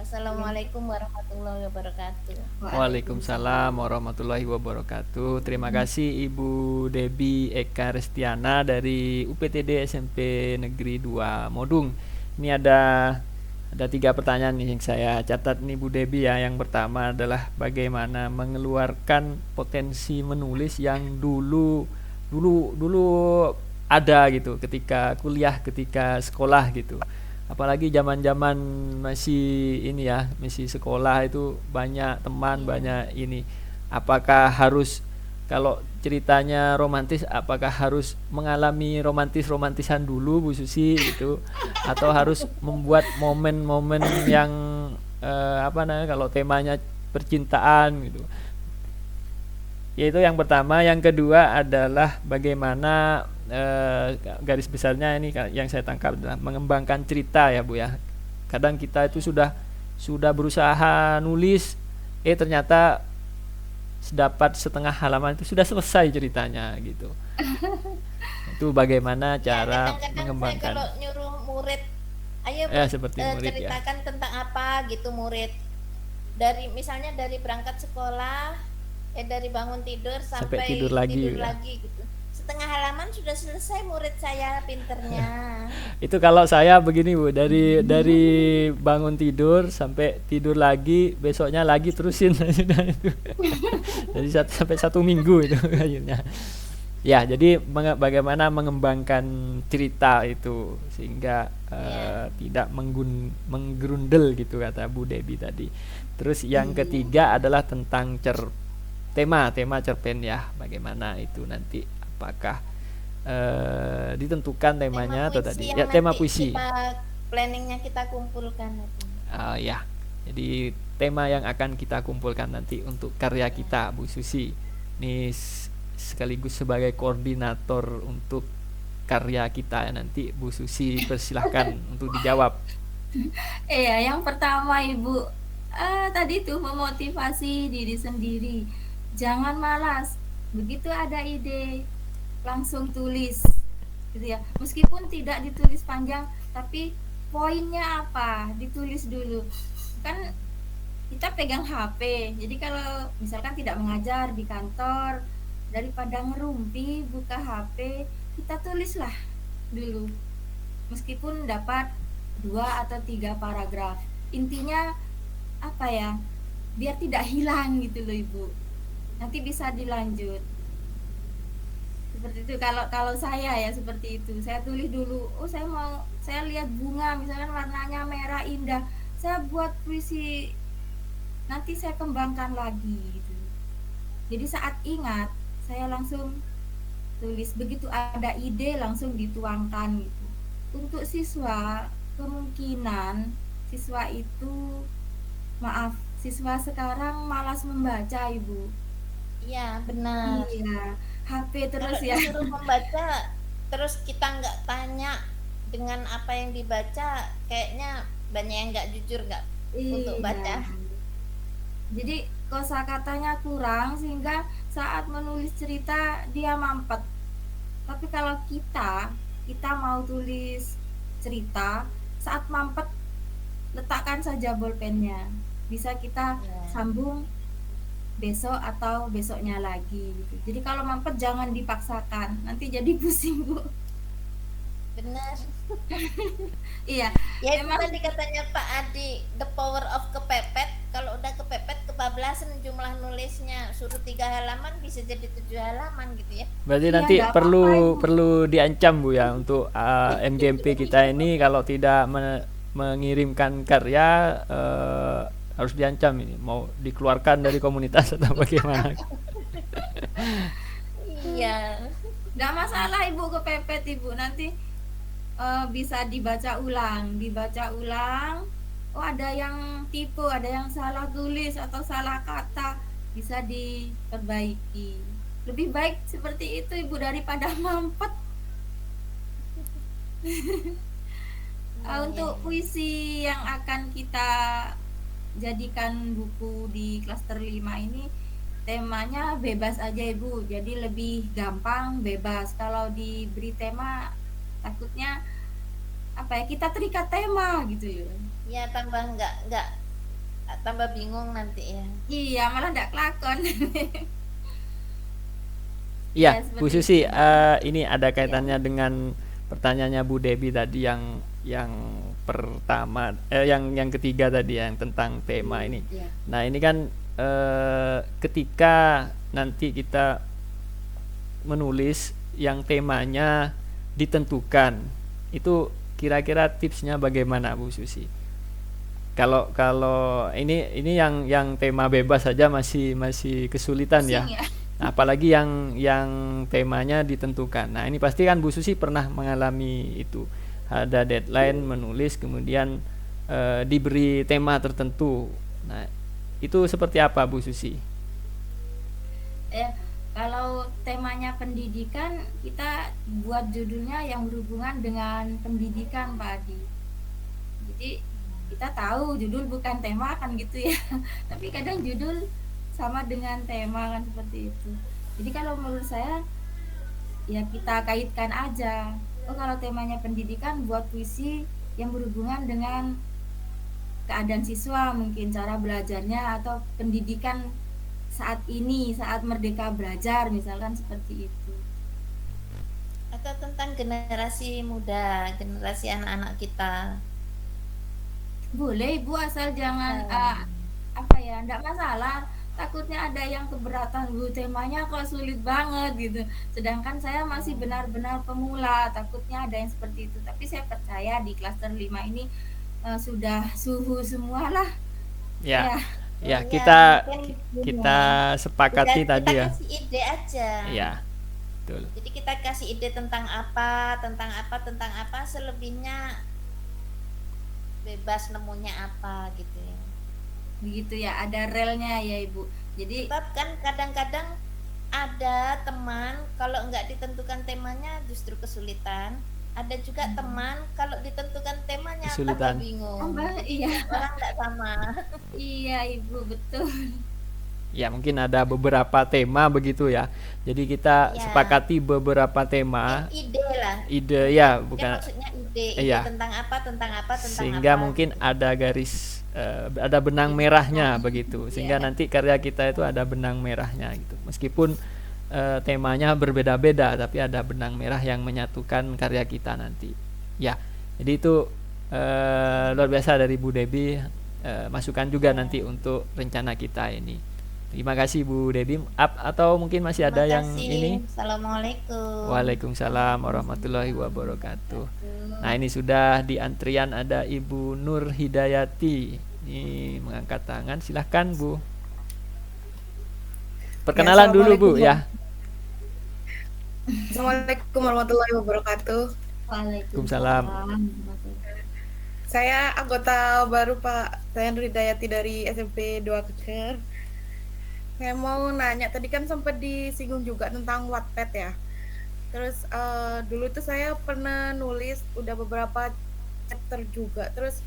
S5: Wassalamualaikum warahmatullahi wabarakatuh.
S1: Waalaikumsalam warahmatullahi wabarakatuh. Terima kasih Ibu Debbie Eka Restiana dari UPTD SMP Negeri 2 Modung. Ini ada 3 pertanyaan nih yang saya catat nih Bu Debbie ya. Yang pertama adalah bagaimana mengeluarkan potensi menulis yang dulu ada gitu ketika kuliah, ketika sekolah gitu. Apalagi zaman-zaman masih ini ya, masih sekolah itu banyak teman, banyak ini. Apakah harus, kalau ceritanya romantis, apakah harus mengalami romantisan dulu Bu Susi gitu, atau harus membuat momen-momen yang apa namanya, kalau temanya percintaan gitu. Yaitu yang pertama. Yang kedua adalah bagaimana garis besarnya ini yang saya tangkap adalah mengembangkan cerita ya Bu ya. Kadang kita itu sudah berusaha nulis, ternyata sedapat setengah halaman itu sudah selesai ceritanya gitu. Itu bagaimana cara
S5: Kadang-kadang saya
S1: mengembangkan.
S5: kalau nyuruh murid, ayo
S1: Seperti murid ya.
S5: ceritakan tentang apa gitu murid. Dari misalnya dari berangkat sekolah, dari bangun tidur sampai
S1: tidur lagi ya.
S5: gitu. Setengah halaman sudah selesai murid saya pinternya.
S1: Itu kalau saya begini Bu, dari bangun tidur sampai tidur lagi, besoknya lagi terusin sudah itu. Jadi sampai 1 minggu itu akhirnya. Ya, jadi bagaimana mengembangkan cerita itu sehingga tidak menggerundel gitu kata Bu Debbie tadi. Terus yang ketiga adalah tentang tema cerpen ya. Bagaimana itu nanti, apakah ditentukan temanya atau tadi ya tema puisi.
S5: Planningnya kita kumpulkan nanti.
S1: Ya, jadi tema yang akan kita kumpulkan nanti untuk karya kita Bu Susi. Ini sekaligus sebagai koordinator untuk karya kita nanti Bu Susi, persilahkan untuk dijawab.
S2: Iya, yang pertama Ibu, tadi tuh memotivasi diri sendiri. Jangan malas. Begitu ada ide, langsung tulis gitu ya. Meskipun tidak ditulis panjang, tapi poinnya apa ditulis dulu. Kan kita pegang HP, jadi kalau misalkan tidak mengajar di kantor, daripada ngerumpi buka HP, kita tulislah dulu. Meskipun dapat 2 atau 3 paragraf, intinya apa ya, biar tidak hilang gitu loh Ibu, nanti bisa dilanjut. Seperti itu kalau saya ya, seperti itu. Saya tulis dulu, saya lihat bunga misalkan warnanya merah indah, saya buat puisi nanti saya kembangkan lagi gitu. Jadi saat ingat saya langsung tulis, begitu ada ide langsung dituangkan gitu. Untuk siswa, kemungkinan siswa itu, maaf, siswa sekarang malas membaca, Ibu.
S5: Iya, benar.
S2: Iya, HP
S5: Kalau
S2: terus ya.
S5: disuruh membaca, terus kita nggak tanya dengan apa yang dibaca, kayaknya banyak yang nggak jujur nggak untuk
S2: Iya.
S5: baca.
S2: Jadi kosakatanya kurang sehingga saat menulis cerita dia mampet. Tapi kalau kita mau tulis cerita, saat mampet letakkan saja bolpennya. Bisa kita
S5: Ya,
S2: sambung besok atau besoknya lagi gitu. Jadi kalau mampet jangan dipaksakan, nanti jadi pusing, Bu.
S5: benar.
S2: Iya,
S5: Ya itu
S2: memang
S5: tadi katanya Pak Adi, the power of kepepet. Kalau udah kepepet kebablasan jumlah nulisnya, suruh 3 halaman bisa jadi 7 halaman gitu ya.
S1: Berarti
S2: iya
S1: nanti
S2: nggak apa-apa, Ibu.
S1: perlu diancam Bu ya untuk MGMP kita ini kalau tidak mengirimkan karya harus diancam ini, mau dikeluarkan dari komunitas atau bagaimana?
S5: Iya.
S2: Nggak masalah, Ibu, kepepet, Ibu. Nanti bisa dibaca ulang. Oh, ada yang tipe, ada yang salah tulis atau salah kata, bisa diperbaiki. Lebih baik seperti itu, Ibu, daripada mampet.
S5: Iya,
S2: Untuk
S5: iya.
S2: puisi yang akan kita jadikan buku di klaster 5 ini, temanya bebas aja, Ibu. Jadi lebih gampang, bebas. Kalau diberi tema takutnya apa ya, kita terikat tema gitu ya.
S5: Ya tambah nggak tambah bingung nanti ya.
S2: Iya, malah nggak kelakon.
S1: Iya,
S2: Ya
S1: Bu
S2: seperti
S1: Susi,
S2: itu.
S1: ini ada
S2: Ya,
S1: kaitannya dengan pertanyaannya Bu Debi tadi yang pertama, yang ketiga tadi yang tentang tema ini.
S2: ya.
S1: Nah, ini kan ketika nanti kita menulis yang temanya ditentukan, itu kira-kira tipsnya bagaimana Bu Susi? Kalau ini yang tema bebas saja masih kesulitan ya.
S2: Pusing ya.
S1: Nah, apalagi yang temanya ditentukan. Nah, ini pasti kan Bu Susi pernah mengalami itu. Ada deadline menulis, kemudian diberi tema tertentu. Nah, itu seperti apa Bu Susi?
S2: Kalau temanya pendidikan, kita buat judulnya yang berhubungan dengan pendidikan, Pak Adi. Jadi kita tahu judul bukan tema kan gitu ya. Tapi kadang judul sama dengan tema kan, seperti itu. Jadi kalau menurut saya ya kita kaitkan aja. Oh, kalau temanya pendidikan, buat puisi yang berhubungan dengan keadaan siswa, mungkin cara belajarnya atau pendidikan saat ini, saat merdeka belajar, misalkan seperti itu.
S5: Atau tentang generasi muda, generasi anak-anak kita.
S2: Boleh, Ibu, asal jangan
S5: Eh,
S2: apa ya, enggak masalah. Takutnya ada yang keberatan, Bu, temanya kok sulit banget gitu. Sedangkan saya masih benar-benar pemula, takutnya ada yang seperti itu. Tapi saya percaya di klaster 5 ini sudah suhu semua lah.
S1: Ya,
S2: Ya,
S1: ya
S5: ya
S1: kita
S5: mungkin
S1: kita
S5: gini,
S1: sepakati
S5: kita
S1: tadi ya.
S5: kasih ide aja.
S1: Ya, betul.
S5: Jadi kita kasih ide tentang apa, selebihnya bebas nemunya apa gitu ya.
S2: begitu ya, ada relnya ya, Ibu. Jadi
S5: Sebab kan kadang-kadang ada teman kalau nggak ditentukan temanya justru kesulitan. Ada juga teman kalau ditentukan temanya
S1: Kesulitan.
S5: tambah bingung.
S2: tambah,
S5: Jadi
S2: iya,
S5: tiap orang nggak sama.
S2: iya, Ibu, betul.
S1: Ya, mungkin ada beberapa tema begitu ya. Jadi kita
S5: Ya,
S1: sepakati beberapa tema,
S5: ide lah.
S1: ide ya,
S5: Kan
S1: bukan
S5: maksudnya ide
S1: iya.
S5: tentang apa,
S1: Sehingga mungkin
S5: gitu.
S1: ada garis ada benang merahnya begitu. Sehingga
S5: Iya.
S1: nanti karya kita itu ada benang merahnya gitu. Meskipun temanya berbeda-beda, tapi ada benang merah yang menyatukan karya kita nanti. Ya. Jadi itu luar biasa dari Bu Debi, masukan juga nanti untuk rencana kita ini. Terima kasih Bu Debi. Atau mungkin masih ada
S5: Terima
S1: yang
S5: kasih.
S1: ini?
S5: Assalamualaikum.
S1: Waalaikumsalam warahmatullahi wabarakatuh. Nah, ini sudah di antrian ada Ibu Nur Hidayati. ini mengangkat tangan. Silahkan Bu. Perkenalan dulu Bu ya.
S6: Assalamualaikum warahmatullahi wabarakatuh.
S1: Waalaikumsalam.
S6: Saya anggota baru Pak, saya Nur Hidayati dari SMP 2 Keker. Saya mau nanya, tadi kan sempat disinggung juga tentang Wattpad ya. Terus dulu tuh saya pernah nulis udah beberapa chapter juga. Terus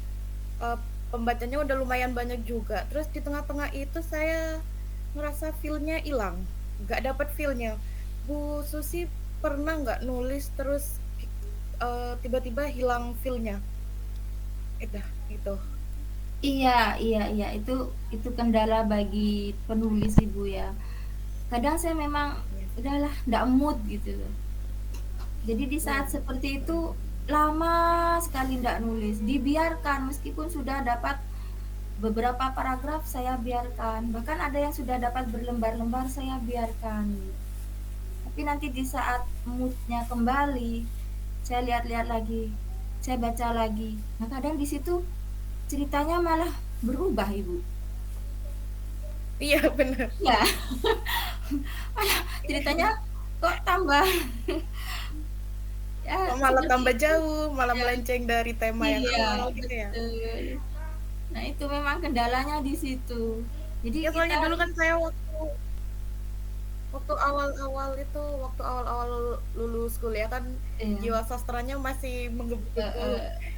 S6: pembacanya udah lumayan banyak juga. Terus di tengah-tengah itu saya ngerasa feel-nya hilang, nggak dapat feel-nya. Bu Susi pernah nggak nulis terus tiba-tiba hilang feel-nya? Itu.
S2: Iya, itu kendala bagi penulis Ibu ya. Kadang saya memang udahlah nggak mood gitu. Jadi di saat seperti itu lama sekali nggak nulis, dibiarkan meskipun sudah dapat beberapa paragraf saya biarkan, bahkan ada yang sudah dapat berlembar-lembar saya biarkan. Tapi nanti di saat moodnya kembali, saya lihat-lihat lagi, saya baca lagi. Nah kadang di situ ceritanya malah berubah Ibu.
S6: Iya benar.
S2: Ya, malah ceritanya kok tambah ya,
S6: Malah
S2: seperti
S6: tambah
S2: itu.
S6: jauh, malah
S2: Ya,
S6: melenceng dari tema yang
S2: iya,
S6: awal gitu ya.
S2: betul. Nah itu memang kendalanya di situ. Jadi
S6: Ya soalnya
S2: kita
S6: dulu kan saya waktu awal-awal lulus kuliah kan
S2: iya,
S6: jiwa sastranya masih menggebu-gebu.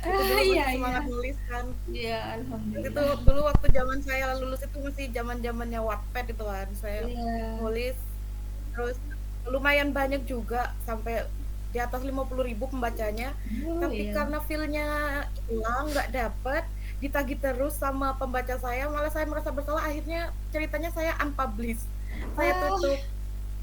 S6: Itu dulu
S2: iya,
S6: masih semangat
S2: iya,
S6: nulis kan.
S2: iya,
S6: Itu
S2: alhamdulillah.
S6: dulu waktu zaman saya lulus itu masih zaman-zamannya Wattpad itu kan. Saya
S2: Iya,
S6: nulis terus lumayan banyak juga sampai di atas 50.000 pembacanya. Tapi
S2: iya.
S6: karena feel-nya hilang, nggak dapet, ditagih terus sama pembaca saya, malah saya merasa bersalah. Akhirnya ceritanya saya unpublish, saya
S2: Oh,
S6: tutup.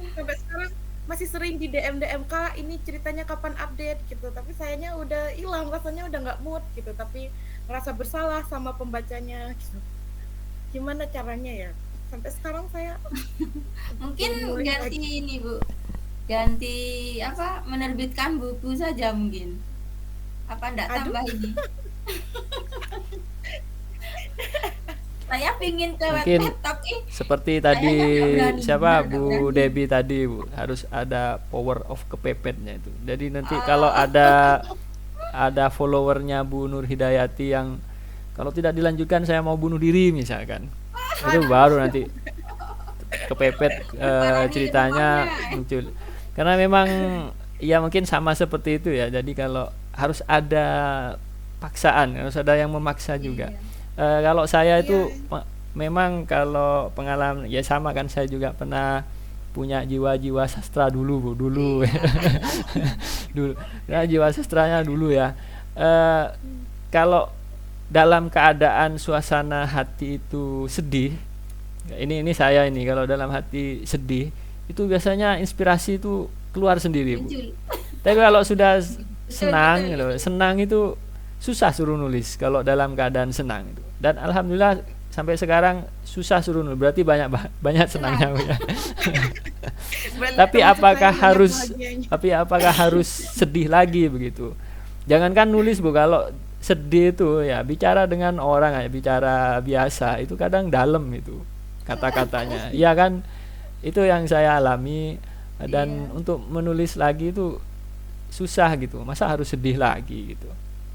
S6: Sampai sekarang masih sering di DM Kak, ini ceritanya kapan update gitu. Tapi sayanya udah hilang, rasanya udah nggak mood gitu. Tapi merasa bersalah sama pembacanya gitu. Gimana caranya ya? Sampai sekarang saya
S2: mungkin
S6: belum nulis
S2: ganti
S6: lagi.
S2: ini Bu, ganti apa? Menerbitkan buku saja mungkin. Apa enggak
S6: Aduh,
S2: tambah ini? Saya pingin ke
S1: Mungkin
S2: Wattpad tapi
S1: seperti
S2: saya
S1: tadi
S2: nggak berani,
S1: siapa
S2: benar nggak
S1: Bu
S2: berani.
S1: Debbie tadi Bu, harus ada power of kepepetnya itu. Jadi nanti kalau
S2: Oh,
S1: ada followernya Bu Nur Hidayati yang kalau tidak dilanjutkan saya mau bunuh diri misalkan, itu baru nanti kepepet
S2: parah nih
S1: ceritanya
S2: rumahnya.
S1: muncul. Karena memang ya mungkin sama seperti itu ya. Jadi kalau harus ada paksaan, harus ada yang memaksa juga.
S2: Iya,
S1: Kalau saya itu
S6: iya.
S1: memang kalau pengalaman ya sama kan, saya juga pernah punya jiwa-jiwa sastra dulu Bu, dulu
S2: iya.
S1: dulu ya, jiwa sastranya dulu ya. Kalau dalam keadaan suasana hati itu sedih, ini saya ini kalau dalam hati sedih itu biasanya inspirasi itu keluar sendiri Bu.
S2: Muncul.
S1: Tapi kalau sudah
S2: Betul,
S1: senang
S2: betul.
S1: gitu, senang itu susah suruh nulis kalau dalam keadaan senang itu. Dan alhamdulillah sampai sekarang susah suruh nulis, berarti banyak senangnya Bu, ya.
S6: Berarti
S1: Tapi
S6: termasuk
S1: apakah
S6: saya banyak
S1: harus
S6: bahagianya.
S1: sedih lagi begitu? Jangankan nulis Bu, kalau sedih itu ya bicara dengan orang aja, bicara biasa itu kadang dalam itu kata-katanya. Iya kan? Itu yang saya alami, dan
S2: Iya.
S1: untuk menulis lagi itu susah gitu. Masa harus sedih lagi gitu.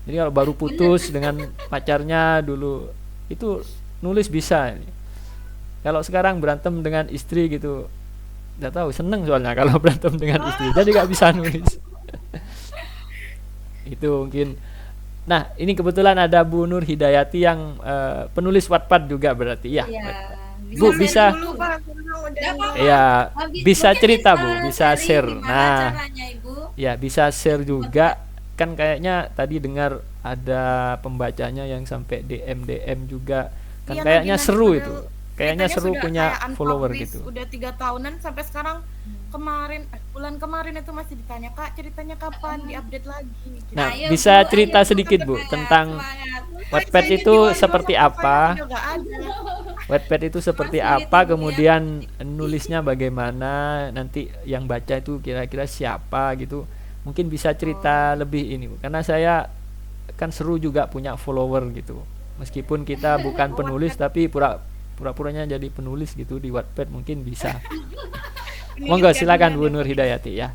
S1: Jadi kalau baru putus dengan pacarnya dulu itu nulis bisa ini. Kalau sekarang berantem dengan istri gitu, nggak tahu, seneng soalnya kalau berantem dengan istri, jadi nggak bisa nulis. Itu mungkin. Nah, ini kebetulan ada Bu Nur Hidayati yang penulis Wattpad juga berarti ya.
S2: Iya.
S1: Bu
S2: share
S1: bisa,
S6: dulu
S2: dulu.
S6: Pak, karena udah
S2: Nggak apa-apa.
S1: ya
S2: Mungkin
S1: bisa cerita Bu,
S2: bisa
S1: bisa
S2: sharing
S1: share.
S2: gimana
S1: Nah,
S2: caranya Ibu
S1: ya bisa share
S2: bikin
S1: juga.
S2: Wattpad.
S1: Kan kayaknya tadi dengar ada pembacanya yang sampai DM juga. Kan
S6: iya
S1: kayaknya
S6: nagih-nagih
S1: seru
S6: padahal
S1: itu. Kayaknya
S6: ceritanya
S1: seru
S6: sudah
S1: punya
S6: saya
S1: follower
S6: unpublish
S1: gitu.
S6: udah 3 tahunan sampai sekarang bulan kemarin itu masih ditanya Kak ceritanya kapan diupdate lagi gitu.
S1: Nah,
S2: Ayo
S1: bisa
S2: Bu,
S1: cerita
S2: ayo Bu,
S1: sedikit Bu
S2: semangat,
S1: tentang
S2: semangat.
S1: Wattpad
S6: Sayangnya
S1: itu
S6: jiwa-jiwa
S1: seperti
S6: sastra saya
S1: apa?
S6: sudah nggak ada.
S1: Wattpad itu seperti
S2: Sulit
S1: apa,
S2: Ibu ya.
S1: kemudian nulisnya bagaimana, nanti yang baca itu kira-kira siapa gitu. Mungkin bisa cerita lebih ini Bu, karena saya kan seru juga punya follower gitu. Meskipun kita bukan penulis tapi pura-puranya jadi penulis gitu di Wattpad mungkin bisa. Monggo silakan Bu Nur Hidayati ya.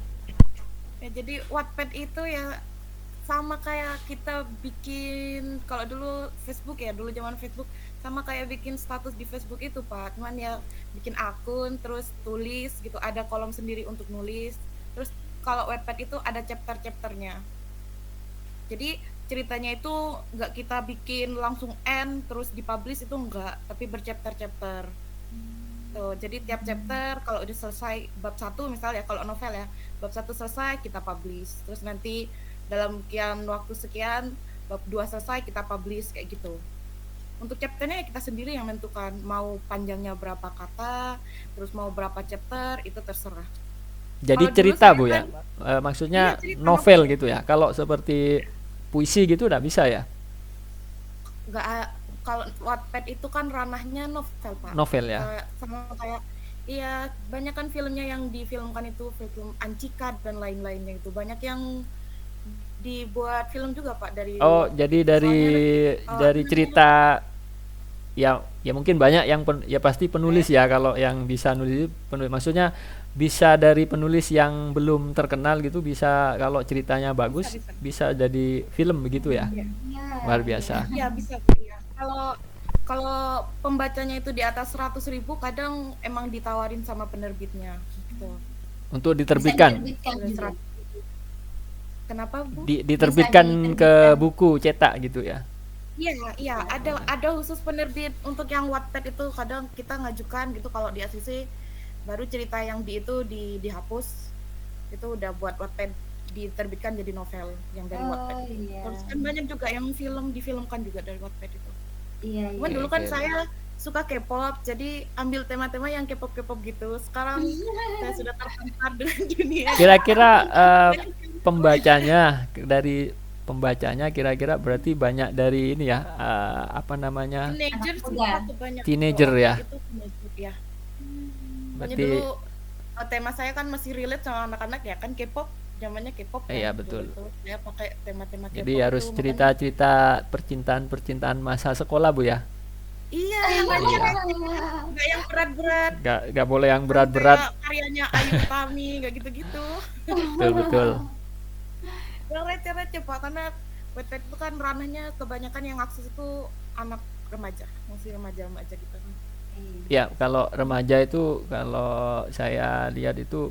S6: Ya, jadi Wattpad itu ya sama kayak kita bikin, kalau dulu Facebook ya, dulu zaman Facebook sama kayak bikin status di Facebook itu Pak, cuman ya bikin akun terus tulis gitu, ada kolom sendiri untuk nulis. Terus kalau Wattpad itu ada chapter-chapternya. Jadi ceritanya itu nggak kita bikin langsung end terus dipublish, itu enggak, tapi berchapter-chapter. Tuh, jadi tiap chapter kalau udah selesai bab 1 misalnya, kalau novel ya, bab 1 selesai kita publish. Terus nanti dalam sekian waktu sekian bab 2 selesai kita publish kayak gitu. Untuk chapternya ya kita sendiri yang menentukan mau panjangnya berapa kata, terus mau berapa chapter, itu terserah.
S1: Jadi
S6: Kalau dulu
S1: cerita
S6: saya
S1: Bu ya.
S6: kan
S1: Maksudnya
S6: iya cerita
S1: novel gitu ya. Kalau seperti puisi gitu udah bisa ya.
S6: nggak kalau Wattpad itu kan ranahnya novel Pak.
S1: Novel ya.
S6: Sama kayak iya, banyak kan filmnya yang difilmkan itu film Ancikat dan lain-lainnya, itu banyak yang dibuat film juga Pak dari
S1: Oh, jadi dari
S6: soalnya
S1: cerita ya mungkin banyak yang ya pasti penulis ya, kalau yang bisa nulis penulis, maksudnya bisa dari penulis yang belum terkenal gitu, bisa kalau ceritanya bagus bisa jadi film begitu ya.
S6: Iya.
S1: Luar biasa.
S6: Iya bisa ya. Kalau pembacanya itu di atas 100.000 kadang emang ditawarin sama penerbitnya gitu.
S1: Untuk
S2: Bisa
S1: diterbitkan,
S2: diterbitkan juga.
S6: Kenapa Bu?
S1: diterbitkan
S2: Bisa
S1: ke
S2: diterbitkan.
S1: buku cetak gitu ya.
S6: Iya, ada khusus penerbit untuk yang Wattpad itu, kadang kita ngajukan gitu kalau di ACC, baru cerita yang itu dihapus, itu udah buat Wattpad diterbitkan jadi novel yang dari Wattpad.
S2: Oh iya.
S6: Terus kan banyak juga yang difilmkan juga dari Wattpad itu.
S2: Iya,
S6: Cuman
S2: iya.
S6: dulu kan
S1: Oke.
S6: saya suka K-pop, jadi ambil tema-tema yang K-pop gitu. Sekarang saya sudah terpencar dengan dunia.
S1: Kira-kira dari pembacanya kira-kira berarti banyak dari ini ya, apa namanya,
S6: Teenager
S2: Anak
S6: sih
S2: muda.
S6: Pak, kebanyakan
S1: teenager ya.
S6: itu teenager ya. Pokoknya
S1: Berarti
S6: dulu tema saya kan masih relate sama anak-anak ya kan, K-pop, zamannya K-pop kan.
S1: iya betul.
S6: Dulu tuh saya pakai tema-tema K-pop
S1: Jadi harus
S6: itu, makanya
S1: cerita-cerita percintaan masa sekolah Bu ya.
S6: iya yang nggak yang berat-berat,
S1: Gak boleh yang berat-berat.
S6: kayak karyanya Ayu Utami, nggak gitu-gitu.
S1: Betul betul.
S6: Yang receh-receh Pak, karena Wattpad itu kan ranahnya kebanyakan yang akses itu anak remaja, masih remaja-remaja gitu.
S1: Ya, kalau remaja itu kalau saya lihat itu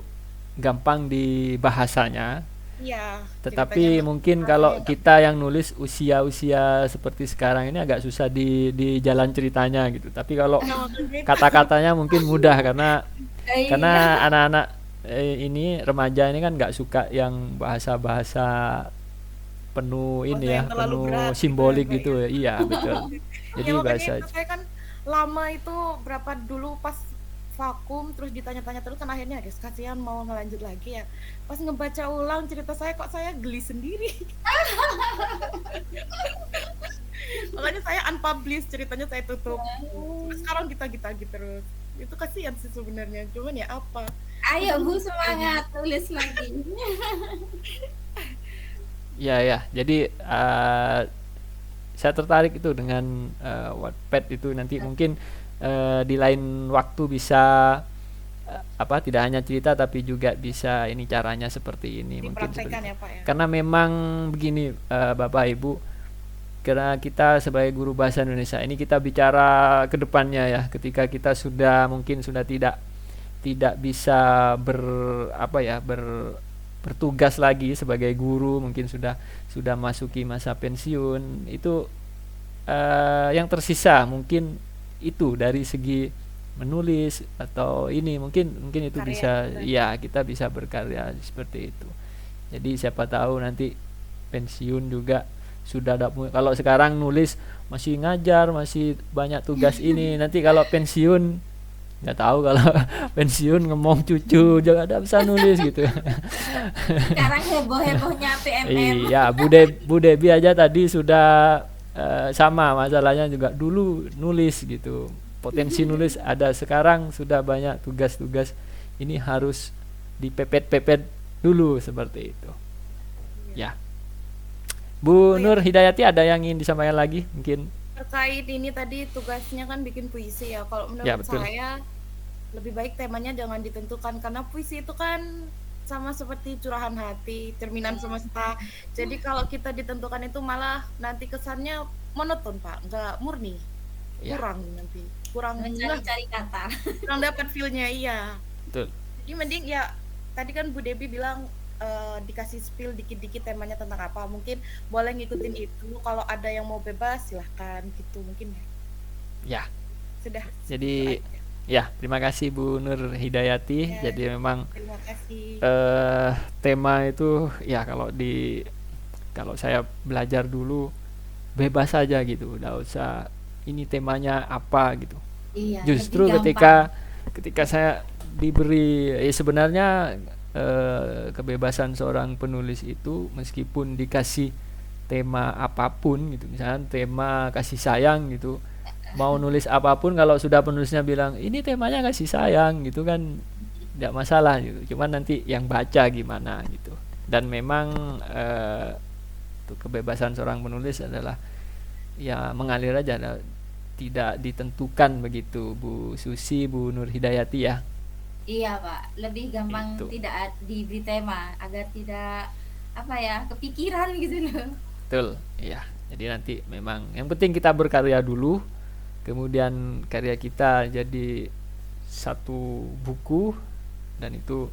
S1: gampang di bahasanya,
S6: Iya,
S1: tetapi
S6: ceritanya
S1: mungkin
S6: nggak
S1: kalau
S6: kayak
S1: kita yang nulis usia-usia seperti sekarang ini agak susah di jalan ceritanya gitu. Tapi kalau
S6: nggak
S1: kata-katanya mungkin mudah karena
S2: Iya.
S1: anak-anak ini remaja ini kan nggak suka yang bahasa-bahasa penuh ini
S6: bahasa
S1: ya,
S6: yang terlalu
S1: penuh
S6: berat gitu,
S1: simbolik
S6: Mbak,
S1: gitu ya. Iya, betul. Jadi
S6: ya makanya
S1: bahasa
S6: itu saya kan lama itu berapa dulu pas vakum terus ditanya-tanya terus kan, akhirnya guys kasihan mau ngelanjut lagi ya, pas ngebaca ulang cerita saya kok saya geli sendiri. Makanya saya unpublish, ceritanya saya tutup. Sekarang kita terus, itu kasihan sih sebenarnya, cuman ya apa.
S2: Ayo Bu, semangat tulis lagi.
S1: ya. Jadi saya tertarik itu dengan Wattpad itu, nanti mungkin di lain waktu bisa tidak hanya cerita tapi juga bisa ini caranya seperti ini mungkin
S6: Dipraktekkan
S1: seperti
S6: ya Pak ya.
S1: karena memang begini Bapak Ibu, karena kita sebagai guru bahasa Indonesia ini kita bicara ke depannya ya, ketika kita mungkin sudah tidak bisa bertugas lagi sebagai guru, mungkin sudah masuki masa pensiun, itu yang tersisa mungkin itu dari segi menulis atau ini mungkin itu
S6: Karya
S1: bisa
S6: kita.
S1: ya, kita bisa berkarya seperti itu. Jadi siapa tahu nanti pensiun juga sudah ada, kalau sekarang nulis masih ngajar, masih banyak tugas ini, nanti kalau pensiun nggak tahu, kalau pensiun ngomong cucu juga ada bisa nulis gitu.
S2: Sekarang heboh-hebohnya PMM.
S1: Iya, Bu Debi aja tadi sudah sama masalahnya juga, dulu nulis gitu, potensi nulis ada, sekarang sudah banyak tugas-tugas ini harus dipepet dulu seperti itu. Ya. Bu Nur Hidayati, ada yang ingin disampaikan lagi mungkin?
S6: Terkait ini tadi tugasnya kan bikin puisi ya. Kalau
S1: Ya,
S6: menurut
S1: betul.
S6: saya lebih baik temanya jangan ditentukan karena puisi itu kan sama seperti curahan hati, cerminan semesta. Jadi kalau kita ditentukan itu malah nanti kesannya monoton, Pak, nggak murni.
S1: Ya,
S6: Kurang nanti. Kurang nggak,
S2: Mencari-cari kata.
S6: kurang dapat feel-nya, iya.
S1: betul.
S6: Jadi mending ya tadi kan Bu Debi bilang dikasih spill dikit-dikit temanya tentang apa. Mungkin boleh ngikutin itu. Kalau ada yang mau bebas silahkan gitu mungkin ya.
S1: Ya,
S6: Sudah.
S1: jadi
S6: Itu aja.
S1: ya terima kasih Bu Nur Hidayati.
S6: Ya,
S1: Jadi memang
S6: terima kasih.
S1: tema itu ya kalau saya belajar dulu bebas saja gitu, nggak usah ini temanya apa gitu.
S2: Iya,
S1: Justru
S2: lebih gampang.
S1: ketika saya diberi sebenarnya kebebasan seorang penulis itu meskipun dikasih tema apapun gitu, misalnya tema kasih sayang gitu, mau nulis apapun kalau sudah penulisnya bilang ini temanya kasih sayang gitu kan tidak masalah gitu, cuman nanti yang baca gimana gitu. Dan memang itu kebebasan seorang penulis adalah ya mengalir aja, tidak ditentukan begitu Bu Susi, Bu Nur Hidayati ya.
S2: Iya, Pak. Lebih gampang
S1: Itu
S2: tidak diberi tema agar tidak apa ya, kepikiran gitu loh.
S1: betul ya. Jadi nanti memang yang penting kita berkarya dulu, kemudian karya kita jadi satu buku, dan itu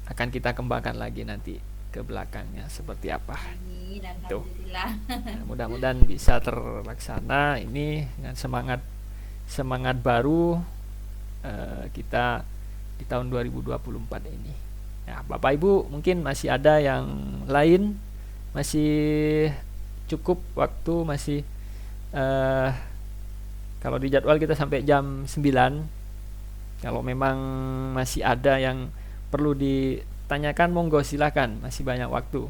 S1: akan kita kembangkan lagi nanti ke belakangnya seperti apa.
S2: Amin,
S1: Tuh.
S2: alhamdulillah.
S1: Nah, mudah-mudahan bisa terlaksana ini dengan semangat baru kita di tahun 2024 ini. Ya, Bapak Ibu mungkin masih ada yang lain, masih cukup waktu, masih kalau di jadwal kita sampai jam 9. Kalau memang masih ada yang perlu ditanyakan, monggo silakan, masih banyak waktu.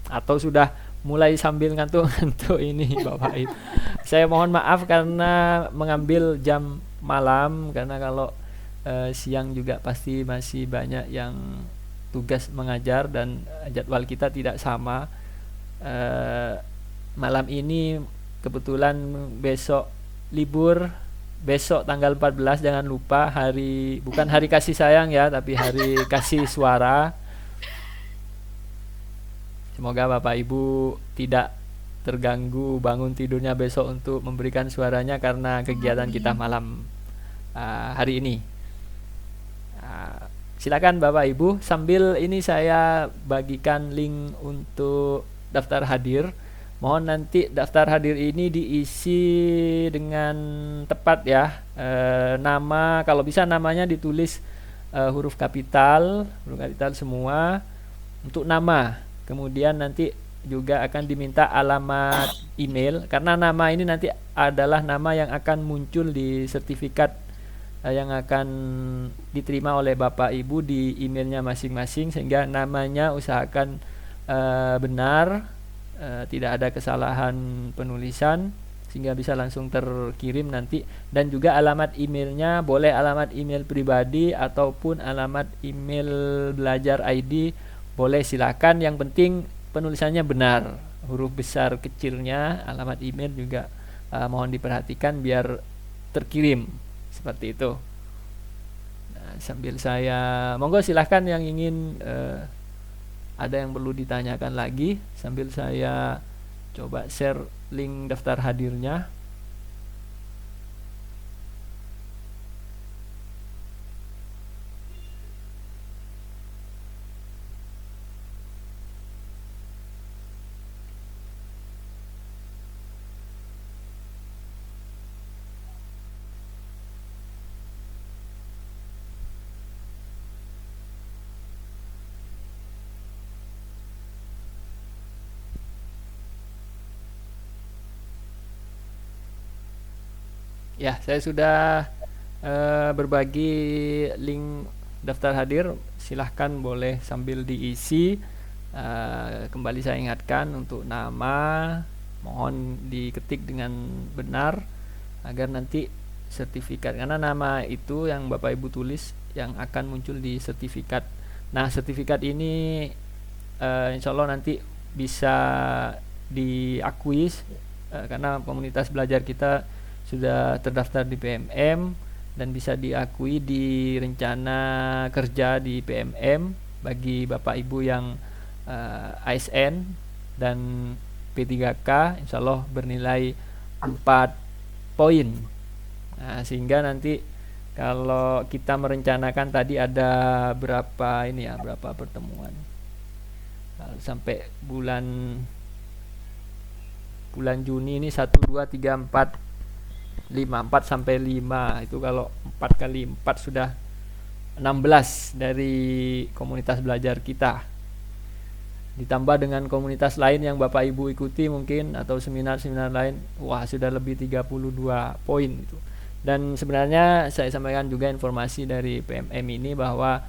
S1: Atau sudah mulai sambil ngantuk-ngantuk ini Bapak Ibu. Saya mohon maaf karena mengambil jam malam, karena kalau siang juga pasti masih banyak yang tugas mengajar dan jadwal kita tidak sama. Malam ini kebetulan besok libur, besok tanggal 14 jangan lupa bukan hari kasih sayang ya, tapi hari kasih suara. Semoga Bapak Ibu tidak terganggu bangun tidurnya besok untuk memberikan suaranya karena kegiatan kita malam hari ini. Silakan Bapak Ibu, sambil ini saya bagikan link untuk daftar hadir. Mohon nanti daftar hadir ini diisi dengan tepat ya. Nama, kalau bisa namanya ditulis huruf kapital semua untuk nama. Kemudian nanti juga akan diminta alamat email, karena nama ini nanti adalah nama yang akan muncul di sertifikat yang akan diterima oleh Bapak Ibu di emailnya masing-masing, sehingga namanya usahakan benar, tidak ada kesalahan penulisan, sehingga bisa langsung terkirim nanti. Dan juga alamat emailnya boleh alamat email pribadi ataupun alamat email belajar ID, boleh, silakan. Yang penting penulisannya benar, huruf besar kecilnya, alamat email juga mohon diperhatikan biar terkirim seperti itu. Nah, sambil saya monggo silahkan yang ingin ada yang perlu ditanyakan lagi, sambil saya coba share link daftar hadirnya. Ya, saya sudah berbagi link daftar hadir. Silahkan boleh sambil diisi. Kembali saya ingatkan untuk nama, mohon diketik dengan benar agar nanti sertifikat, karena nama itu yang Bapak Ibu tulis yang akan muncul di sertifikat. Nah, sertifikat ini insya Allah nanti bisa diakui karena komunitas belajar kita sudah terdaftar di PMM dan bisa diakui di rencana kerja di PMM bagi Bapak Ibu yang ASN dan P3K, insya Allah bernilai 4 poin. Nah, sehingga nanti kalau kita merencanakan tadi ada berapa pertemuan sampai bulan Juni ini 1, 2, 3, 4, 4 sampai 5 itu kalau 4 kali 4 sudah 16 dari komunitas belajar kita, ditambah dengan komunitas lain yang Bapak Ibu ikuti mungkin atau seminar-seminar lain, wah sudah lebih 32 poin itu. Dan sebenarnya saya sampaikan juga informasi dari PMM ini bahwa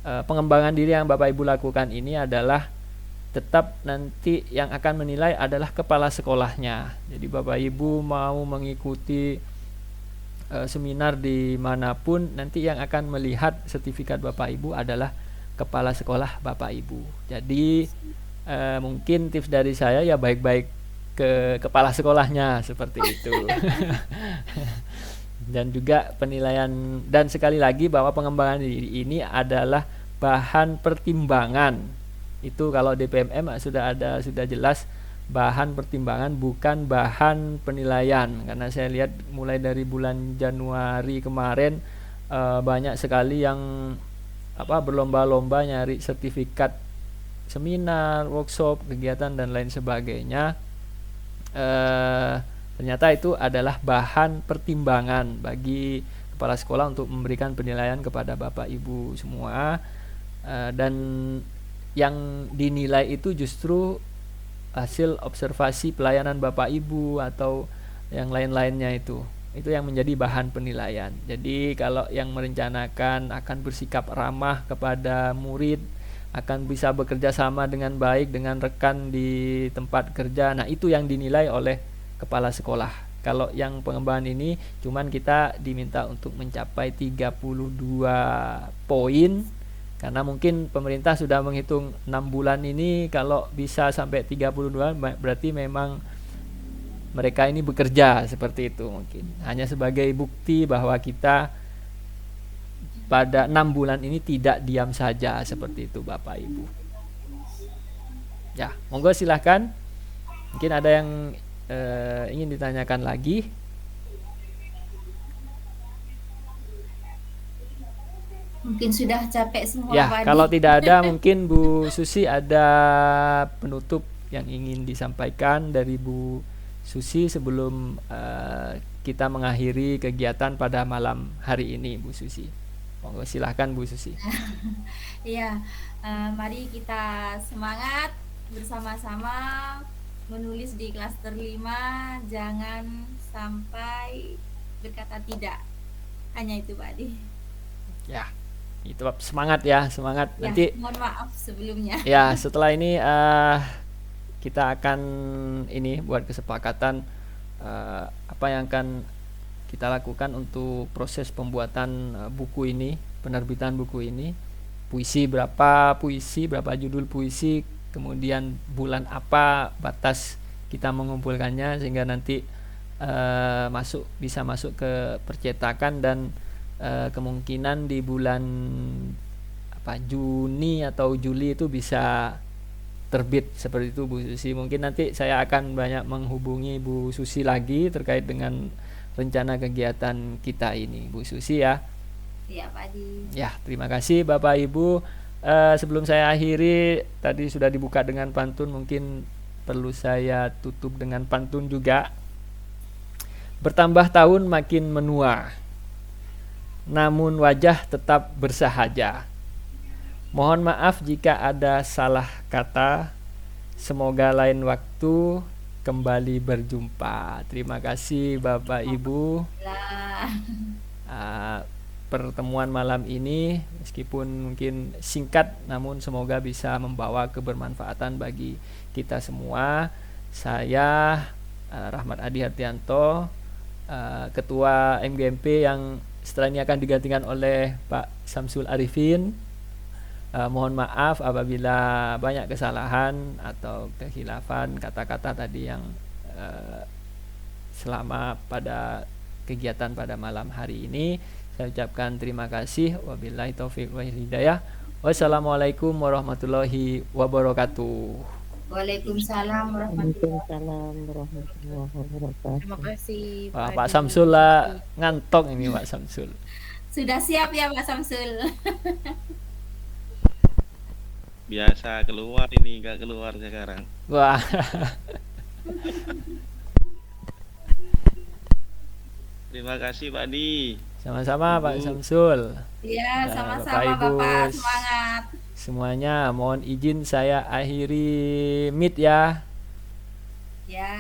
S1: pengembangan diri yang Bapak Ibu lakukan ini adalah tetap nanti yang akan menilai adalah kepala sekolahnya. Jadi Bapak Ibu mau mengikuti seminar dimanapun, nanti yang akan melihat sertifikat Bapak Ibu adalah kepala sekolah Bapak Ibu. Jadi mungkin tips dari saya ya baik-baik ke kepala sekolahnya seperti itu. Dan juga penilaian, dan sekali lagi bahwa pengembangan diri ini adalah bahan pertimbangan. Itu kalau di PMM sudah jelas bahan pertimbangan bukan bahan penilaian. Karena saya lihat mulai dari bulan Januari kemarin banyak sekali yang berlomba-lomba nyari sertifikat seminar, workshop, kegiatan dan lain sebagainya. Ternyata itu adalah bahan pertimbangan bagi kepala sekolah untuk memberikan penilaian kepada Bapak Ibu semua, dan yang dinilai itu justru hasil observasi pelayanan Bapak Ibu atau yang lain-lainnya itu yang menjadi bahan penilaian. Jadi kalau yang merencanakan akan bersikap ramah kepada murid, akan bisa bekerja sama dengan baik dengan rekan di tempat kerja, nah itu yang dinilai oleh kepala sekolah. Kalau yang pengembangan ini cuman kita diminta untuk mencapai 32 poin, karena mungkin pemerintah sudah menghitung 6 bulan ini kalau bisa sampai 32 berarti memang mereka ini bekerja seperti itu. Mungkin hanya sebagai bukti bahwa kita pada 6 bulan ini tidak diam saja seperti itu Bapak Ibu. Ya, monggo silahkan. Mungkin ada yang ingin ditanyakan lagi.
S2: Mungkin sudah capek semua
S1: Ya,
S2: Pak
S1: kalau
S2: Adi.
S1: tidak ada mungkin Bu Susi ada penutup yang ingin disampaikan dari Bu Susi sebelum kita mengakhiri kegiatan pada malam hari ini, Bu Susi. Monggo silahkan Bu Susi.
S2: Iya, mari kita semangat bersama-sama menulis di klaster 5, jangan sampai berkata tidak. Hanya itu Pak Adi.
S1: Ya, itu semangat ya, semangat.
S2: Ya,
S1: Nanti
S2: mohon maaf sebelumnya.
S1: ya setelah ini kita akan buat kesepakatan apa yang akan kita lakukan untuk proses pembuatan buku ini, penerbitan buku ini. Puisi berapa judul puisi, kemudian bulan apa batas kita mengumpulkannya sehingga nanti bisa masuk ke percetakan, dan kemungkinan di bulan Juni atau Juli itu bisa terbit seperti itu Bu Susi. Mungkin nanti saya akan banyak menghubungi Bu Susi lagi terkait dengan rencana kegiatan kita ini, Bu Susi ya.
S2: Iya Pak Adi.
S1: Ya, terima kasih Bapak Ibu. Sebelum saya akhiri, tadi sudah dibuka dengan pantun, mungkin perlu saya tutup dengan pantun juga. Bertambah tahun makin menua, namun wajah tetap bersahaja. Mohon maaf jika ada salah kata. Semoga lain waktu kembali berjumpa. Terima kasih Bapak Ibu. Pertemuan malam ini meskipun mungkin singkat, namun semoga bisa membawa kebermanfaatan bagi kita semua. Saya Rahmat Adi Hartianto, Ketua MGMP yang setelah ini akan digantikan oleh Pak Samsul Arifin. Mohon maaf apabila banyak kesalahan atau kekhilafan kata-kata tadi yang selama pada kegiatan pada malam hari ini. Saya ucapkan terima kasih. Wabillahi taufiq wal hidayah. Wassalamualaikum warahmatullahi wabarakatuh.
S2: Waalaikumsalam warahmatullahi
S7: Waalaikumsalam warahmatullahi wabarakatuh.
S6: Terima kasih
S1: Wah,
S6: Pak
S1: Pak
S6: Adi.
S1: Samsul lah ngantok ini Pak Samsul.
S2: Sudah siap ya Pak Samsul?
S3: Biasa keluar ini, nggak keluar sekarang.
S1: Wah,
S3: Terima kasih Pak Di.
S1: sama-sama Pak
S3: Ibu.
S1: Samsul.
S2: Ya,
S1: Nah,
S2: sama-sama
S1: Bapak, Ibu,
S2: Bapak. Semangat.
S1: semuanya mohon izin saya akhiri meet ya.
S2: Ya.